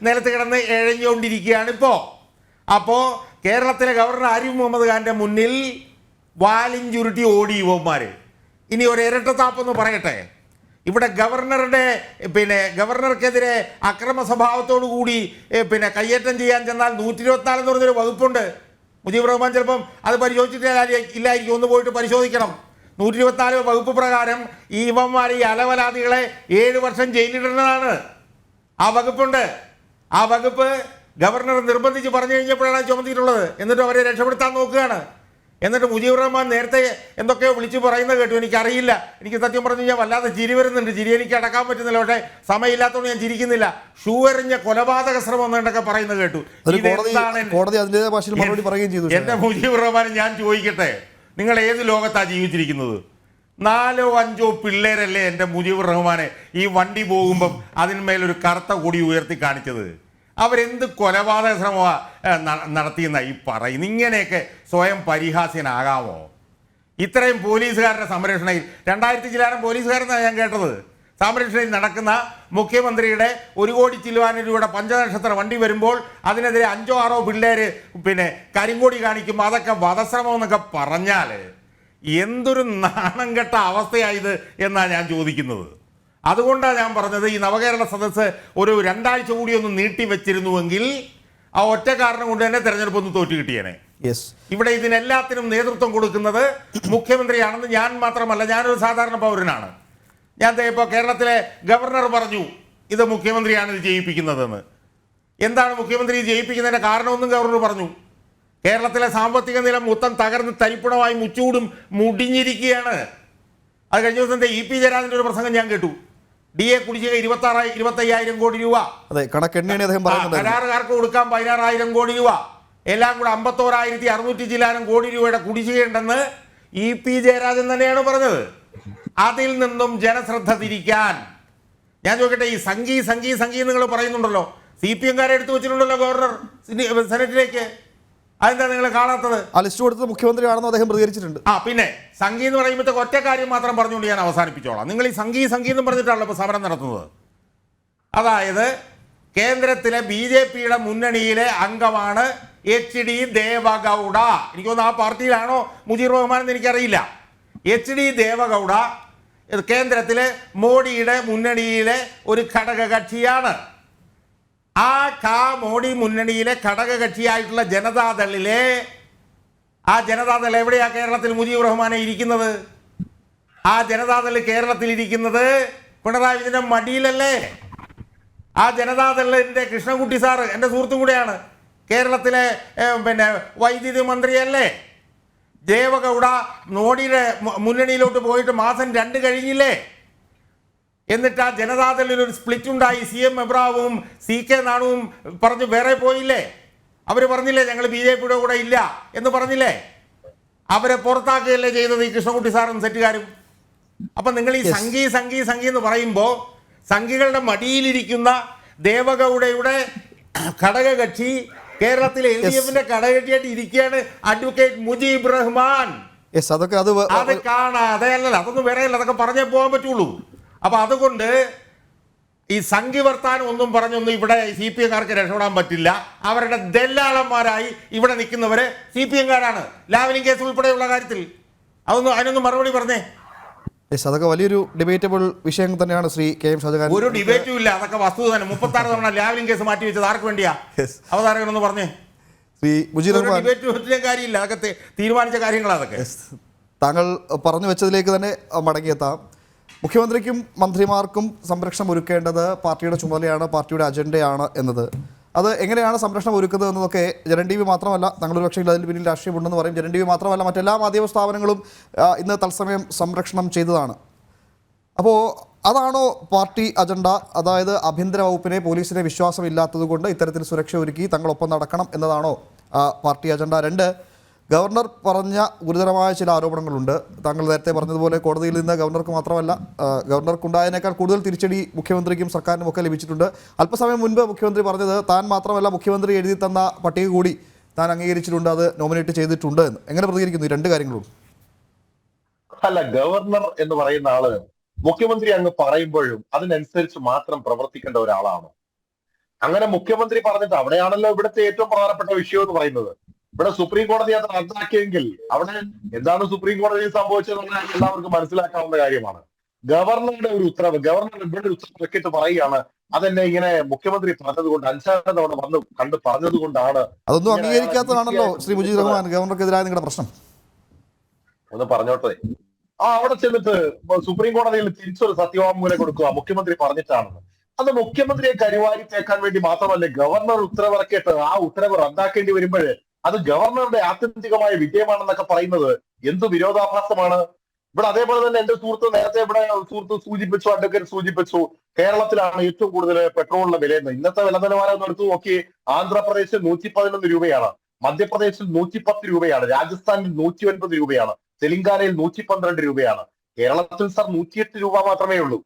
നിലത്ത് കിടന്ന് എഴഞ്ഞുകൊണ്ടിരിക്കുകയാണ് ഇപ്പോൾ. അപ്പോൾ കേരളത്തിലെ ഗവർണർ ആരിഫ് മുഹമ്മദ് ഖാൻ്റെ മുന്നിൽ വാലും ചുരുട്ടി ഓടി ഇവന്മാർ. ഇനി ഒരു ഇരട്ടത്താപ്പെന്ന് പറയട്ടെ, ഇവിടെ ഗവർണർക്കെതിരെ അക്രമ സ്വഭാവത്തോടു കൂടി കയ്യേറ്റം ചെയ്യാൻ ചെന്നാൽ 124 എന്ന് പറഞ്ഞൊരു വകുപ്പുണ്ട്. മുജീബ് റഹ്മാൻ ചിലപ്പം അത് പരിശോധിച്ചിട്ട് ഇല്ലായിരിക്കും, ഒന്ന് പോയിട്ട് പരിശോധിക്കണം. 124 വകുപ്പ് പ്രകാരം ഈ അലവലാദികളെ 7 വർഷം ജയിലിടേണ്ടതാണ്. ആ വകുപ്പുണ്ട്. ആ വകുപ്പ് ഗവർണർ നിർബന്ധിച്ച് പറഞ്ഞു കഴിഞ്ഞപ്പോഴാണ് ചുമത്തിയിട്ടുള്ളത്. എന്നിട്ട് അവരെ രക്ഷപ്പെടുത്താൻ നോക്കുകയാണ്. എന്നിട്ട് മുജീബ് റഹ്മാൻ നേരത്തെ എന്തൊക്കെയോ വിളിച്ചു പറയുന്നത് കേട്ടു. എനിക്കറിയില്ല, എനിക്ക് സത്യം പറഞ്ഞു കഴിഞ്ഞാൽ വല്ലാതെ ചിരി വരുന്നുണ്ട്. ചിരി എനിക്ക് അടക്കാൻ പറ്റുന്നില്ല, പക്ഷേ സമയമില്ലാത്തതുകൊണ്ട് ഞാൻ ചിരിക്കുന്നില്ല. ഷൂ എറിഞ്ഞ കൊലപാതക ശ്രമം എന്നൊക്കെ പറയുന്നത് കേട്ടു. എന്റെ മുജീബ് റഹ്മാൻ ഞാൻ ചോദിക്കട്ടെ, നിങ്ങൾ ഏത് ലോകത്താണ് ജീവിച്ചിരിക്കുന്നത്? 4 or 5 പിള്ളേരല്ലേ എൻ്റെ മുജീബ് റഹ്മാനെ ഈ വണ്ടി പോകുമ്പം അതിന്മേലൊരു കറുത്ത കൊടി ഉയർത്തി കാണിച്ചത്? അവരെന്ത് കൊലപാതക ശ്രമമാണ് നടത്തിയെന്നാണ് ഈ പറയുന്നത്? ഇങ്ങനെയൊക്കെ സ്വയം പരിഹാസ്യനാകാമോ? ഇത്രയും പോലീസുകാരുടെ സംരക്ഷണയിൽ 2000 ചില്ലാനം പോലീസുകാരെന്നാണ് ഞാൻ കേട്ടത്. സംരക്ഷണയിൽ നടക്കുന്ന മുഖ്യമന്ത്രിയുടെ 1 കോടി ചില്ലുവാനും രൂപയുടെ പഞ്ചനക്ഷത്ര വണ്ടി വരുമ്പോൾ അതിനെതിരെ 5 or 6 പിള്ളേര് കരിങ്കൊടി കാണിക്കുമ്പോൾ അതൊക്കെ വധശ്രമം എന്നൊക്കെ പറഞ്ഞാൽ എന്തൊരു നാണം കെട്ട അവസ്ഥയായത് എന്നാണ് ഞാൻ ചോദിക്കുന്നത്. അതുകൊണ്ടാണ് ഞാൻ പറഞ്ഞത്, ഈ നവകേരള സദസ്സ് ഒരു 2 ആഴ്ച കൂടി ഒന്ന് നീട്ടി വെച്ചിരുന്നുവെങ്കിൽ ആ ഒറ്റ കാരണം കൊണ്ട് തന്നെ തെരഞ്ഞെടുപ്പ് ഒന്ന് തോറ്റു കിട്ടിയേനെ. ഇവിടെ ഇതിനെല്ലാത്തിനും നേതൃത്വം കൊടുക്കുന്നത് മുഖ്യമന്ത്രിയാണെന്ന് ഞാൻ മാത്രമല്ല, ഞാനൊരു സാധാരണ പൗരനാണ്. ഞാൻ ഇപ്പോൾ കേരളത്തിലെ ഗവർണർ പറഞ്ഞു ഇത് മുഖ്യമന്ത്രിയാണ് ഇത് ചെയ്യിപ്പിക്കുന്നതെന്ന്. എന്താണ് മുഖ്യമന്ത്രി ജയിപ്പിക്കുന്നതിൻ്റെ കാരണമെന്നും ഗവർണർ പറഞ്ഞു. കേരളത്തിലെ സാമ്പത്തിക നില മൊത്തം തകർന്ന് തരിപ്പണമായി മുച്ചൂടും മുടിഞ്ഞിരിക്കുകയാണ്. അത് കഴിഞ്ഞ ദിവസം EP ജയരാജൻ്റെ ഒരു പ്രസംഗം ഞാൻ കേട്ടു. DA കുടിശ്ശിക 25,000 കോടി രൂപ, കരാറുകാർക്ക് കൊടുക്കാൻ 16,000 കോടി രൂപ, എല്ലാം കൂടെ 51,600 ചില്ലാനം കോടി രൂപയുടെ കുടിശ്ശികയുണ്ടെന്ന് EP ജയരാജൻ തന്നെയാണ് പറഞ്ഞത്. അതിൽ നിന്നും ജനശ്രദ്ധ തിരിക്കാൻ ഞാൻ ചോദിക്കട്ടെ, ഈ സംഘി നിങ്ങൾ പറയുന്നുണ്ടല്ലോ, CPM-കാരെ എടുത്തു വെച്ചിട്ടുണ്ടല്ലോ ഗവർണർ സെനറ്റിലേക്ക്. അതെന്താ നിങ്ങൾ കാണാത്തത്? ആ ലിസ്റ്റ് കൊടുത്തത് മുഖ്യമന്ത്രിയാണെന്ന് അദ്ദേഹം പ്രതികരിച്ചിട്ടുണ്ട്. പിന്നെ സംഘി എന്ന് പറയുമ്പോഴത്തേക്ക് ഒറ്റ കാര്യം മാത്രം പറഞ്ഞുകൊണ്ട് ഞാൻ അവസാനിപ്പിച്ചോളാം. നിങ്ങൾ ഈ സംഘി എന്ന് പറഞ്ഞിട്ടാണല്ലോ ഇപ്പോൾ സമരം നടത്തുന്നത്. അതായത് കേന്ദ്രത്തിലെ BJP-യുടെ മുന്നണിയിലെ അംഗമാണ് HD ദേവഗൗഡ. എനിക്ക് തോന്നുന്നു ആ പാർട്ടിയിലാണോ മുജീബ് റഹ്മാൻ എന്ന് എനിക്കറിയില്ല. HD ദേവഗൗഡ കേന്ദ്രത്തിലെ മോഡിയുടെ മുന്നണിയിലെ ഒരു ഘടകകക്ഷിയാണ്. മോഡി മുന്നണിയിലെ ഘടകകക്ഷിയായിട്ടുള്ള ജനതാദളിലെ ആ ജനതാദൾ എവിടെയാ കേരളത്തിൽ മുജീബ് റഹ്മാനെ ഇരിക്കുന്നത്? ആ ജനതാദൾ കേരളത്തിൽ ഇരിക്കുന്നത് പിണറായി വിജയന്റെ മടിയിലല്ലേ? ആ ജനതാദളിന്റെ കൃഷ്ണൻകുട്ടി സാറ് എൻ്റെ സുഹൃത്തും കൂടെയാണ്, കേരളത്തിലെ വൈദ്യുതി മന്ത്രിയല്ലേ? ദേവഗൗഡ മോഡിയുടെ മുന്നണിയിലോട്ട് പോയിട്ട് മാസം 2 കഴിഞ്ഞില്ലേ? എന്നിട്ട് ആ ജനതാദളിൽ ഒരു സ്പ്ലിറ്റ് ഉണ്ടായി. CM എബ്രാവും CK നാണുവും പറഞ്ഞ് വേറെ പോയില്ലേ? അവർ പറഞ്ഞില്ലേ ഞങ്ങൾ BJP-യുടെ കൂടെ ഇല്ല എന്ന് പറഞ്ഞില്ലേ? അവരെ പുറത്താക്കുകയല്ലേ ചെയ്തത് ഈ കൃഷ്ണൻകുട്ടി സാറും സെറ്റുകാരും. അപ്പം നിങ്ങൾ ഈ സംഘി എന്ന് പറയുമ്പോൾ സംഘികളുടെ മടിയിലിരിക്കുന്ന ദേവഗൗഡയുടെ ഘടകകക്ഷി കേരളത്തിലെ LDF-ന്റെ ഘടകകക്ഷിയായിട്ട് ഇരിക്കുകയാണ് അഡ്വക്കേറ്റ് മുജീബ് റഹ്മാൻ. അത് കാണാതെ അല്ലല്ലോ, അതൊന്നും വേറെ അല്ല, അതൊക്കെ പറഞ്ഞേ പോകാൻ പറ്റുള്ളൂ. അപ്പൊ അതുകൊണ്ട് ഈ സംഘിവർത്താനം ഒന്നും പറഞ്ഞൊന്നും ഇവിടെ CPM-കാർക്ക് രക്ഷപ്പെടാൻ പറ്റില്ല. അവരുടെ ദല്ലാളന്മാരായി ഇവിടെ നിൽക്കുന്നവര് CPM-കാരാണ്, ലാവ്ലിൻ കേസ് ഉൾപ്പെടെയുള്ള കാര്യത്തിൽ. അതിനൊന്നും മറുപടി പറഞ്ഞേ. അതൊക്കെ വലിയൊരു ഡിബേറ്റബിൾ വിഷയം തന്നെയാണ് ശ്രീ KM ഷാജഹാൻ. ഒരു ഡിബേറ്റും ഇല്ല, അതൊക്കെ വസ്തുത തന്നെ. 36 തവണ ലാവ്ലിൻ കേസ് മാറ്റി വെച്ചത് ആർക്ക് വേണ്ടിയാ? അവതാരകനൊന്ന് പറഞ്ഞേ. ശ്രീ മുജീബ് റഹ്മാൻ, ഡിബേറ്റ് കാര്യമില്ല, അതൊക്കെ തീരുമാനിച്ച കാര്യങ്ങളാണ് അതൊക്കെ. താങ്കൾ പറഞ്ഞു വെച്ചതിലേക്ക് തന്നെ മടങ്ങിയെത്താം. മുഖ്യമന്ത്രിക്കും മന്ത്രിമാർക്കും സംരക്ഷണം ഒരുക്കേണ്ടത് പാർട്ടിയുടെ ചുമതലയാണ്, പാർട്ടിയുടെ അജണ്ടയാണ് എന്നത്. അത് എങ്ങനെയാണ് സംരക്ഷണം ഒരുക്കുന്നത് എന്നതൊക്കെ ജനൻ TV മാത്രമല്ല, താങ്കളൊരു പക്ഷേ അതിൽ പിന്നിൽ രാഷ്ട്രീയമുണ്ടെന്ന് പറയും. ജനൻ TV മാത്രമല്ല, മറ്റെല്ലാ മാധ്യമ സ്ഥാപനങ്ങളും ഇന്ന് തത്സമയം സംരക്ഷണം ചെയ്തതാണ്. അപ്പോൾ അതാണോ പാർട്ടി അജണ്ട? അതായത് ആഭ്യന്തര വകുപ്പിനെ, പോലീസിനെ വിശ്വാസമില്ലാത്തത് കൊണ്ട് ഇത്തരത്തിൽ സുരക്ഷ ഒരുക്കി തങ്ങളൊപ്പം നടക്കണം എന്നതാണോ പാർട്ടി അജണ്ട? 2, ഗവർണർ പറഞ്ഞ ഗുരുതരമായ ചില ആരോപണങ്ങളുണ്ട്. താങ്കൾ നേരത്തെ പറഞ്ഞതുപോലെ കോടതിയിൽ നിന്ന് ഗവർണർക്ക് മാത്രമല്ല, ഗവർണർക്കുണ്ടായതിനേക്കാൾ കൂടുതൽ തിരിച്ചടി മുഖ്യമന്ത്രിക്കും സർക്കാരിനും ഒക്കെ ലഭിച്ചിട്ടുണ്ട്. അല്പസമയം മുൻപ് മുഖ്യമന്ത്രി പറഞ്ഞത് താൻ മാത്രമല്ല, മുഖ്യമന്ത്രി എഴുതി തന്ന പട്ടിക കൂടി താൻ അംഗീകരിച്ചിട്ടുണ്ട്, അത് നോമിനേറ്റ് ചെയ്തിട്ടുണ്ട് എന്ന്. എങ്ങനെ പ്രതികരിക്കുന്നു ഈ 2 കാര്യങ്ങളും? അല്ല, ഗവർണർ എന്ന് പറയുന്ന ആള് മുഖ്യമന്ത്രി അങ്ങ് പറയുമ്പോഴും അതിനനുസരിച്ച് മാത്രം പ്രവർത്തിക്കേണ്ട ഒരാളാണ്. അങ്ങനെ മുഖ്യമന്ത്രി പറഞ്ഞിട്ട് അവിടെയാണല്ലോ ഇവിടുത്തെ ഏറ്റവും പ്രധാനപ്പെട്ട വിഷയം എന്ന് പറയുന്നത്. ഇവിടെ സുപ്രീം കോടതി അത് റദ്ദാക്കിയെങ്കിൽ അവിടെ എന്താണ് സുപ്രീം കോടതിയിൽ സംഭവിച്ചതെന്ന് എല്ലാവർക്കും മനസ്സിലാക്കാവുന്ന കാര്യമാണ്. ഗവർണറുടെ ഒരു ഉത്തരവ്, ഗവർണർ ഇവിടെ ഒരു ഉത്തരവ് വെക്കിട്ട് പറയുകയാണ് അതെന്നെ ഇങ്ങനെ മുഖ്യമന്ത്രി പറഞ്ഞതുകൊണ്ട് 5 തവണ വന്ന് കണ്ട് പറഞ്ഞതുകൊണ്ടാണ്. അതൊന്നും അംഗീകരിക്കാത്തതാണല്ലോ ശ്രീ മുജീബ് റഹ്മാൻ ഗവർണർക്കെതിരായ നിങ്ങളുടെ പ്രശ്നം. ഒന്ന് പറഞ്ഞോട്ടെ. അവിടെ ചെന്നിട്ട് സുപ്രീം കോടതിയിൽ തിരിച്ചൊരു സത്യവാങ്മൂലം കൊടുക്കുക മുഖ്യമന്ത്രി പറഞ്ഞിട്ടാണെന്ന്. അത് മുഖ്യമന്ത്രിയെ കരിവാരി തേക്കാൻ വേണ്ടി മാത്രമല്ല, ഗവർണർ ഉത്തരവിറക്കിയിട്ട് ആ ഉത്തരവ് റദ്ദാക്കേണ്ടി വരുമ്പോൾ അത് ഗവർണറുടെ ആത്യന്തികമായ വിജയമാണെന്നൊക്കെ പറയുന്നത് എന്ത് വിരോധാഭാസമാണ്? ഇവിടെ അതേപോലെ തന്നെ എന്റെ സുഹൃത്ത് നേരത്തെ ഇവിടെ സുഹൃത്ത് സൂചിപ്പിച്ചു, അഡ്വക്കേറ്റ് സൂചിപ്പിച്ചു, കേരളത്തിലാണ് ഏറ്റവും കൂടുതൽ പെട്രോളിന്റെ വിലയെന്ന്. ഇന്നത്തെ വില നിലവാരം ഒന്ന് എടുത്തു നോക്കി. ആന്ധ്രാപ്രദേശിൽ 111 രൂപയാണ്, മധ്യപ്രദേശിൽ 110 രൂപയാണ്, രാജസ്ഥാനിൽ 109 രൂപയാണ്, തെലങ്കാനയിൽ 112 രൂപയാണ്. കേരളത്തിൽ സാർ 108 രൂപ മാത്രമേ ഉള്ളൂ.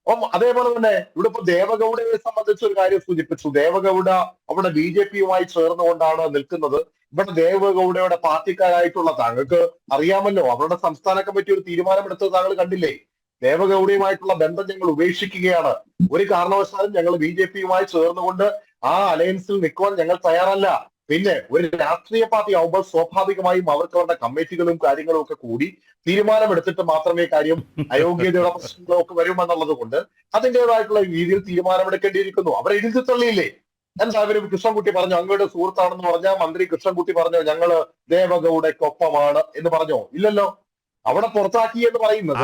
അപ്പം അതേപോലെ തന്നെ ഇവിടെ ഇപ്പൊ ദേവഗൌഡയെ സംബന്ധിച്ച ഒരു കാര്യം സൂചിപ്പിച്ചു. ദേവഗൌഡ അവിടെ BJPയുമായി ചേർന്നുകൊണ്ടാണ് നിൽക്കുന്നത്. ഇവിടെ ദേവഗൌഡയുടെ പാർട്ടിക്കാരായിട്ടുള്ള താങ്കൾക്ക് അറിയാമല്ലോ, അവരുടെ സംസ്ഥാന കമ്മിറ്റി ഒരു തീരുമാനമെടുത്തത് താങ്കൾ കണ്ടില്ലേ? ദേവഗൌഡയുമായിട്ടുള്ള ബന്ധം ഞങ്ങൾ ഉപേക്ഷിക്കുകയാണ്, ഒരു കാരണവശാലും ഞങ്ങൾ BJPയുമായി ചേർന്നുകൊണ്ട് ആ അലയൻസിൽ നിൽക്കുവാൻ ഞങ്ങൾ തയ്യാറല്ല. പിന്നെ ഒരു രാഷ്ട്രീയ പാർട്ടി ആവുമ്പോൾ സ്വാഭാവികമായും അവർക്ക് അവരുടെ കമ്മിറ്റികളും കാര്യങ്ങളും ഒക്കെ കൂടി തീരുമാനമെടുത്തിട്ട് മാത്രമേ കാര്യം അയോഗ്യതയുടെ പ്രശ്നങ്ങളൊക്കെ വരുമെന്നുള്ളത് കൊണ്ട് അതിൻ്റെതായിട്ടുള്ള രീതിയിൽ തീരുമാനമെടുക്കേണ്ടിയിരിക്കുന്നു. അവർ എഴുതി തള്ളിയില്ലേ? എന്തായാലും കൃഷ്ണൻകുട്ടി പറഞ്ഞു, അങ്ങയുടെ സുഹൃത്താണെന്ന് പറഞ്ഞാൽ മന്ത്രി കൃഷ്ണൻകുട്ടി പറഞ്ഞോ ഞങ്ങള് ദേവഗൌഡയ്ക്കൊപ്പമാണ് എന്ന് പറഞ്ഞോ? ഇല്ലല്ലോ. അവിടെ പുറത്താക്കി എന്ന് പറയുന്നത്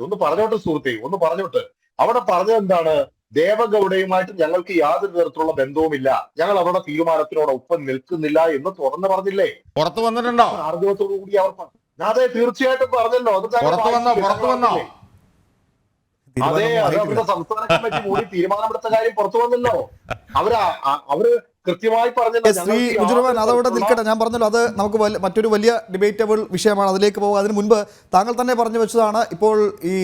ഒന്ന് പറഞ്ഞോട്ട് സുഹൃത്തെ, ഒന്ന് പറഞ്ഞോട്ട്. അവിടെ പറഞ്ഞത് എന്താണ്? ദേവഗൌഡയുമായിട്ട് ഞങ്ങൾക്ക് യാതൊരു തരത്തിലുള്ള ബന്ധവുമില്ല, ഞങ്ങൾ അവരുടെ തീരുമാനത്തിനോടൊപ്പം നിൽക്കുന്നില്ല എന്ന് തുറന്നു പറഞ്ഞില്ലേ? പുറത്തു വന്നിട്ടുണ്ടോ? ആർജവത്തോടു കൂടി അവർ അതെ തീർച്ചയായിട്ടും പറഞ്ഞല്ലോ. അതെ, അത് അവരുടെ സംസ്ഥാന കമ്മിറ്റി കൂടി തീരുമാനമെടുത്ത കാര്യം പുറത്തു വന്നല്ലോ. അവര് കൃത്യമായി പറഞ്ഞല്ലോ. ശ്രീ മുജീബ് അതവിടെ നിൽക്കട്ടെ, ഞാൻ പറഞ്ഞല്ലോ അത് നമുക്ക് മറ്റൊരു വലിയ ഡിബേറ്റബിൾ വിഷയമാണ്, അതിലേക്ക് പോകുക. അതിന് മുൻപ് താങ്കൾ തന്നെ പറഞ്ഞു വെച്ചതാണ്, ഇപ്പോൾ ഈ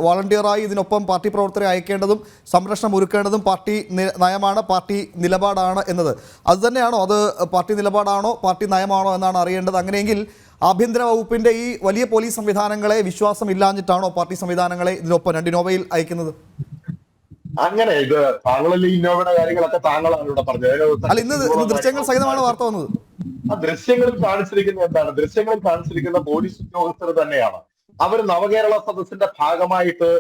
വോളണ്ടിയറായി ഇതിനൊപ്പം പാർട്ടി പ്രവർത്തകരെ അയക്കേണ്ടതും സംരക്ഷണം ഒരുക്കേണ്ടതും പാർട്ടി നയമാണ്, പാർട്ടി നിലപാടാണ് എന്നത്. അത് തന്നെയാണോ? അത് പാർട്ടി നിലപാടാണോ പാർട്ടി നയമാണോ എന്നാണ് അറിയേണ്ടത്. അങ്ങനെയെങ്കിൽ ആഭ്യന്തര വകുപ്പിന്റെ ഈ വലിയ പോലീസ് സംവിധാനങ്ങളെ വിശ്വാസം ഇല്ലാഞ്ഞിട്ടാണോ പാർട്ടി സംവിധാനങ്ങളെ ഇതിനൊപ്പം 2 ഇന്നോവയിൽ അയക്കുന്നത്? അങ്ങനെ ഇത് താങ്കളല്ലേ ഇന്നോവയുടെ കാര്യങ്ങളൊക്കെ താങ്കളാണ് ഇവിടെ പറഞ്ഞത്. അല്ല, ഇന്ന് ദൃശ്യങ്ങൾ സഹിതമാണ് വാർത്ത വന്നത്. ആ ദൃശ്യങ്ങളിൽ കാണിച്ചിരിക്കുന്ന എന്താണ്? ദൃശ്യങ്ങളിൽ കാണിച്ചിരിക്കുന്ന പോലീസ് ഉദ്യോഗസ്ഥർ തന്നെയാണ്. അവർ നവകേരള സദസ്സിന്റെ ഭാഗമായിട്ട്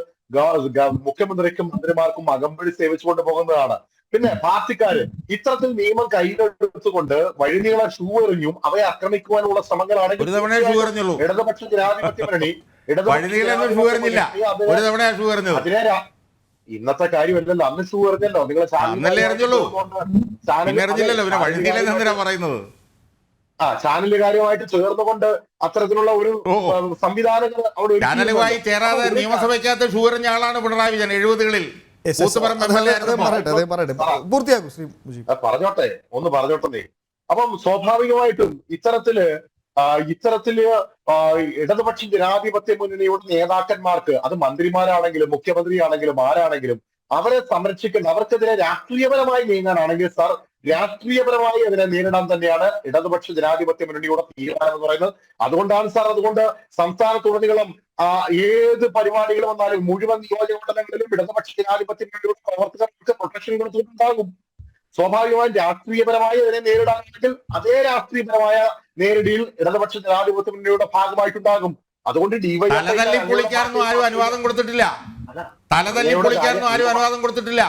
മുഖ്യമന്ത്രിക്കും മന്ത്രിമാർക്കും അകമ്പടി സേവിച്ചുകൊണ്ട് പോകുന്നതാണ്. പിന്നെ പാർട്ടിക്കാര് ഇത്തരത്തിൽ നിയമം കയ്യിലെടുത്തുകൊണ്ട് വഴിനീള ഷൂ എറിഞ്ഞും അവയെ ആക്രമിക്കുവാനുള്ള ശ്രമങ്ങളാണെങ്കിൽ ഇടതുപക്ഷ ജനാധിപത്യ മുന്നണി അതിനെ ഇന്നത്തെ കാര്യമല്ലല്ലോ, അന്ന് ഷൂ എറിഞ്ഞല്ലോ. നിങ്ങൾ ചാനല് കാര്യമായിട്ട് ചേർന്നുകൊണ്ട് അത്തരത്തിലുള്ള ഒരു സംവിധാനങ്ങൾ അവിടെ നിയമസഭയ്ക്കകത്ത് ഷൂ എറിഞ്ഞ ആളാണ് പിണറായി വിജയൻ 70കളിൽ. പറഞ്ഞോട്ടെ, ഒന്ന് പറഞ്ഞോട്ടെ. അപ്പം സ്വാഭാവികമായിട്ടും ഇത്തരത്തില് ഇടതുപക്ഷ ജനാധിപത്യ മുന്നണിയുടെ നേതാക്കന്മാർക്ക്, അത് മന്ത്രിമാരാണെങ്കിലും മുഖ്യമന്ത്രിയാണെങ്കിലും ആരാണെങ്കിലും, അവരെ സംരക്ഷിക്കുന്ന, അവർക്കെതിരെ രാഷ്ട്രീയപരമായി നീങ്ങാനാണെങ്കിൽ സാർ രാഷ്ട്രീയപരമായി അതിനെ നേരിടാൻ തന്നെയാണ് ഇടതുപക്ഷ ജനാധിപത്യ മുന്നണിയുടെ തീരുമാനം എന്ന് പറയുന്നത്. അതുകൊണ്ടാണ് സാർ, അതുകൊണ്ട് സംസ്ഥാനത്തുടനീളം ഏത് പരിപാടികൾ വന്നാലും മുഴുവൻ നിയോജകമണ്ഡലങ്ങളിലും ഇടതുപക്ഷ ജനാധിപത്യ മുന്നണിയുടെ പ്രവർത്തകർക്ക് പ്രൊട്ടക്ഷൻ കൊടുത്തുകൊണ്ടുണ്ടാകും. സ്വാഭാവികമായും രാഷ്ട്രീയപരമായി അതിനെ നേരിടാനാണെങ്കിൽ അതേ രാഷ്ട്രീയപരമായ നേരിടിയിൽ ഇടതുപക്ഷ ജനാധിപത്യ മുന്നണിയുടെ ഭാഗമായിട്ടുണ്ടാകും. അതുകൊണ്ട് തലതല്ലി പൊളിക്കാനൊന്നും ആരും അനുവാദം കൊടുത്തിട്ടില്ല.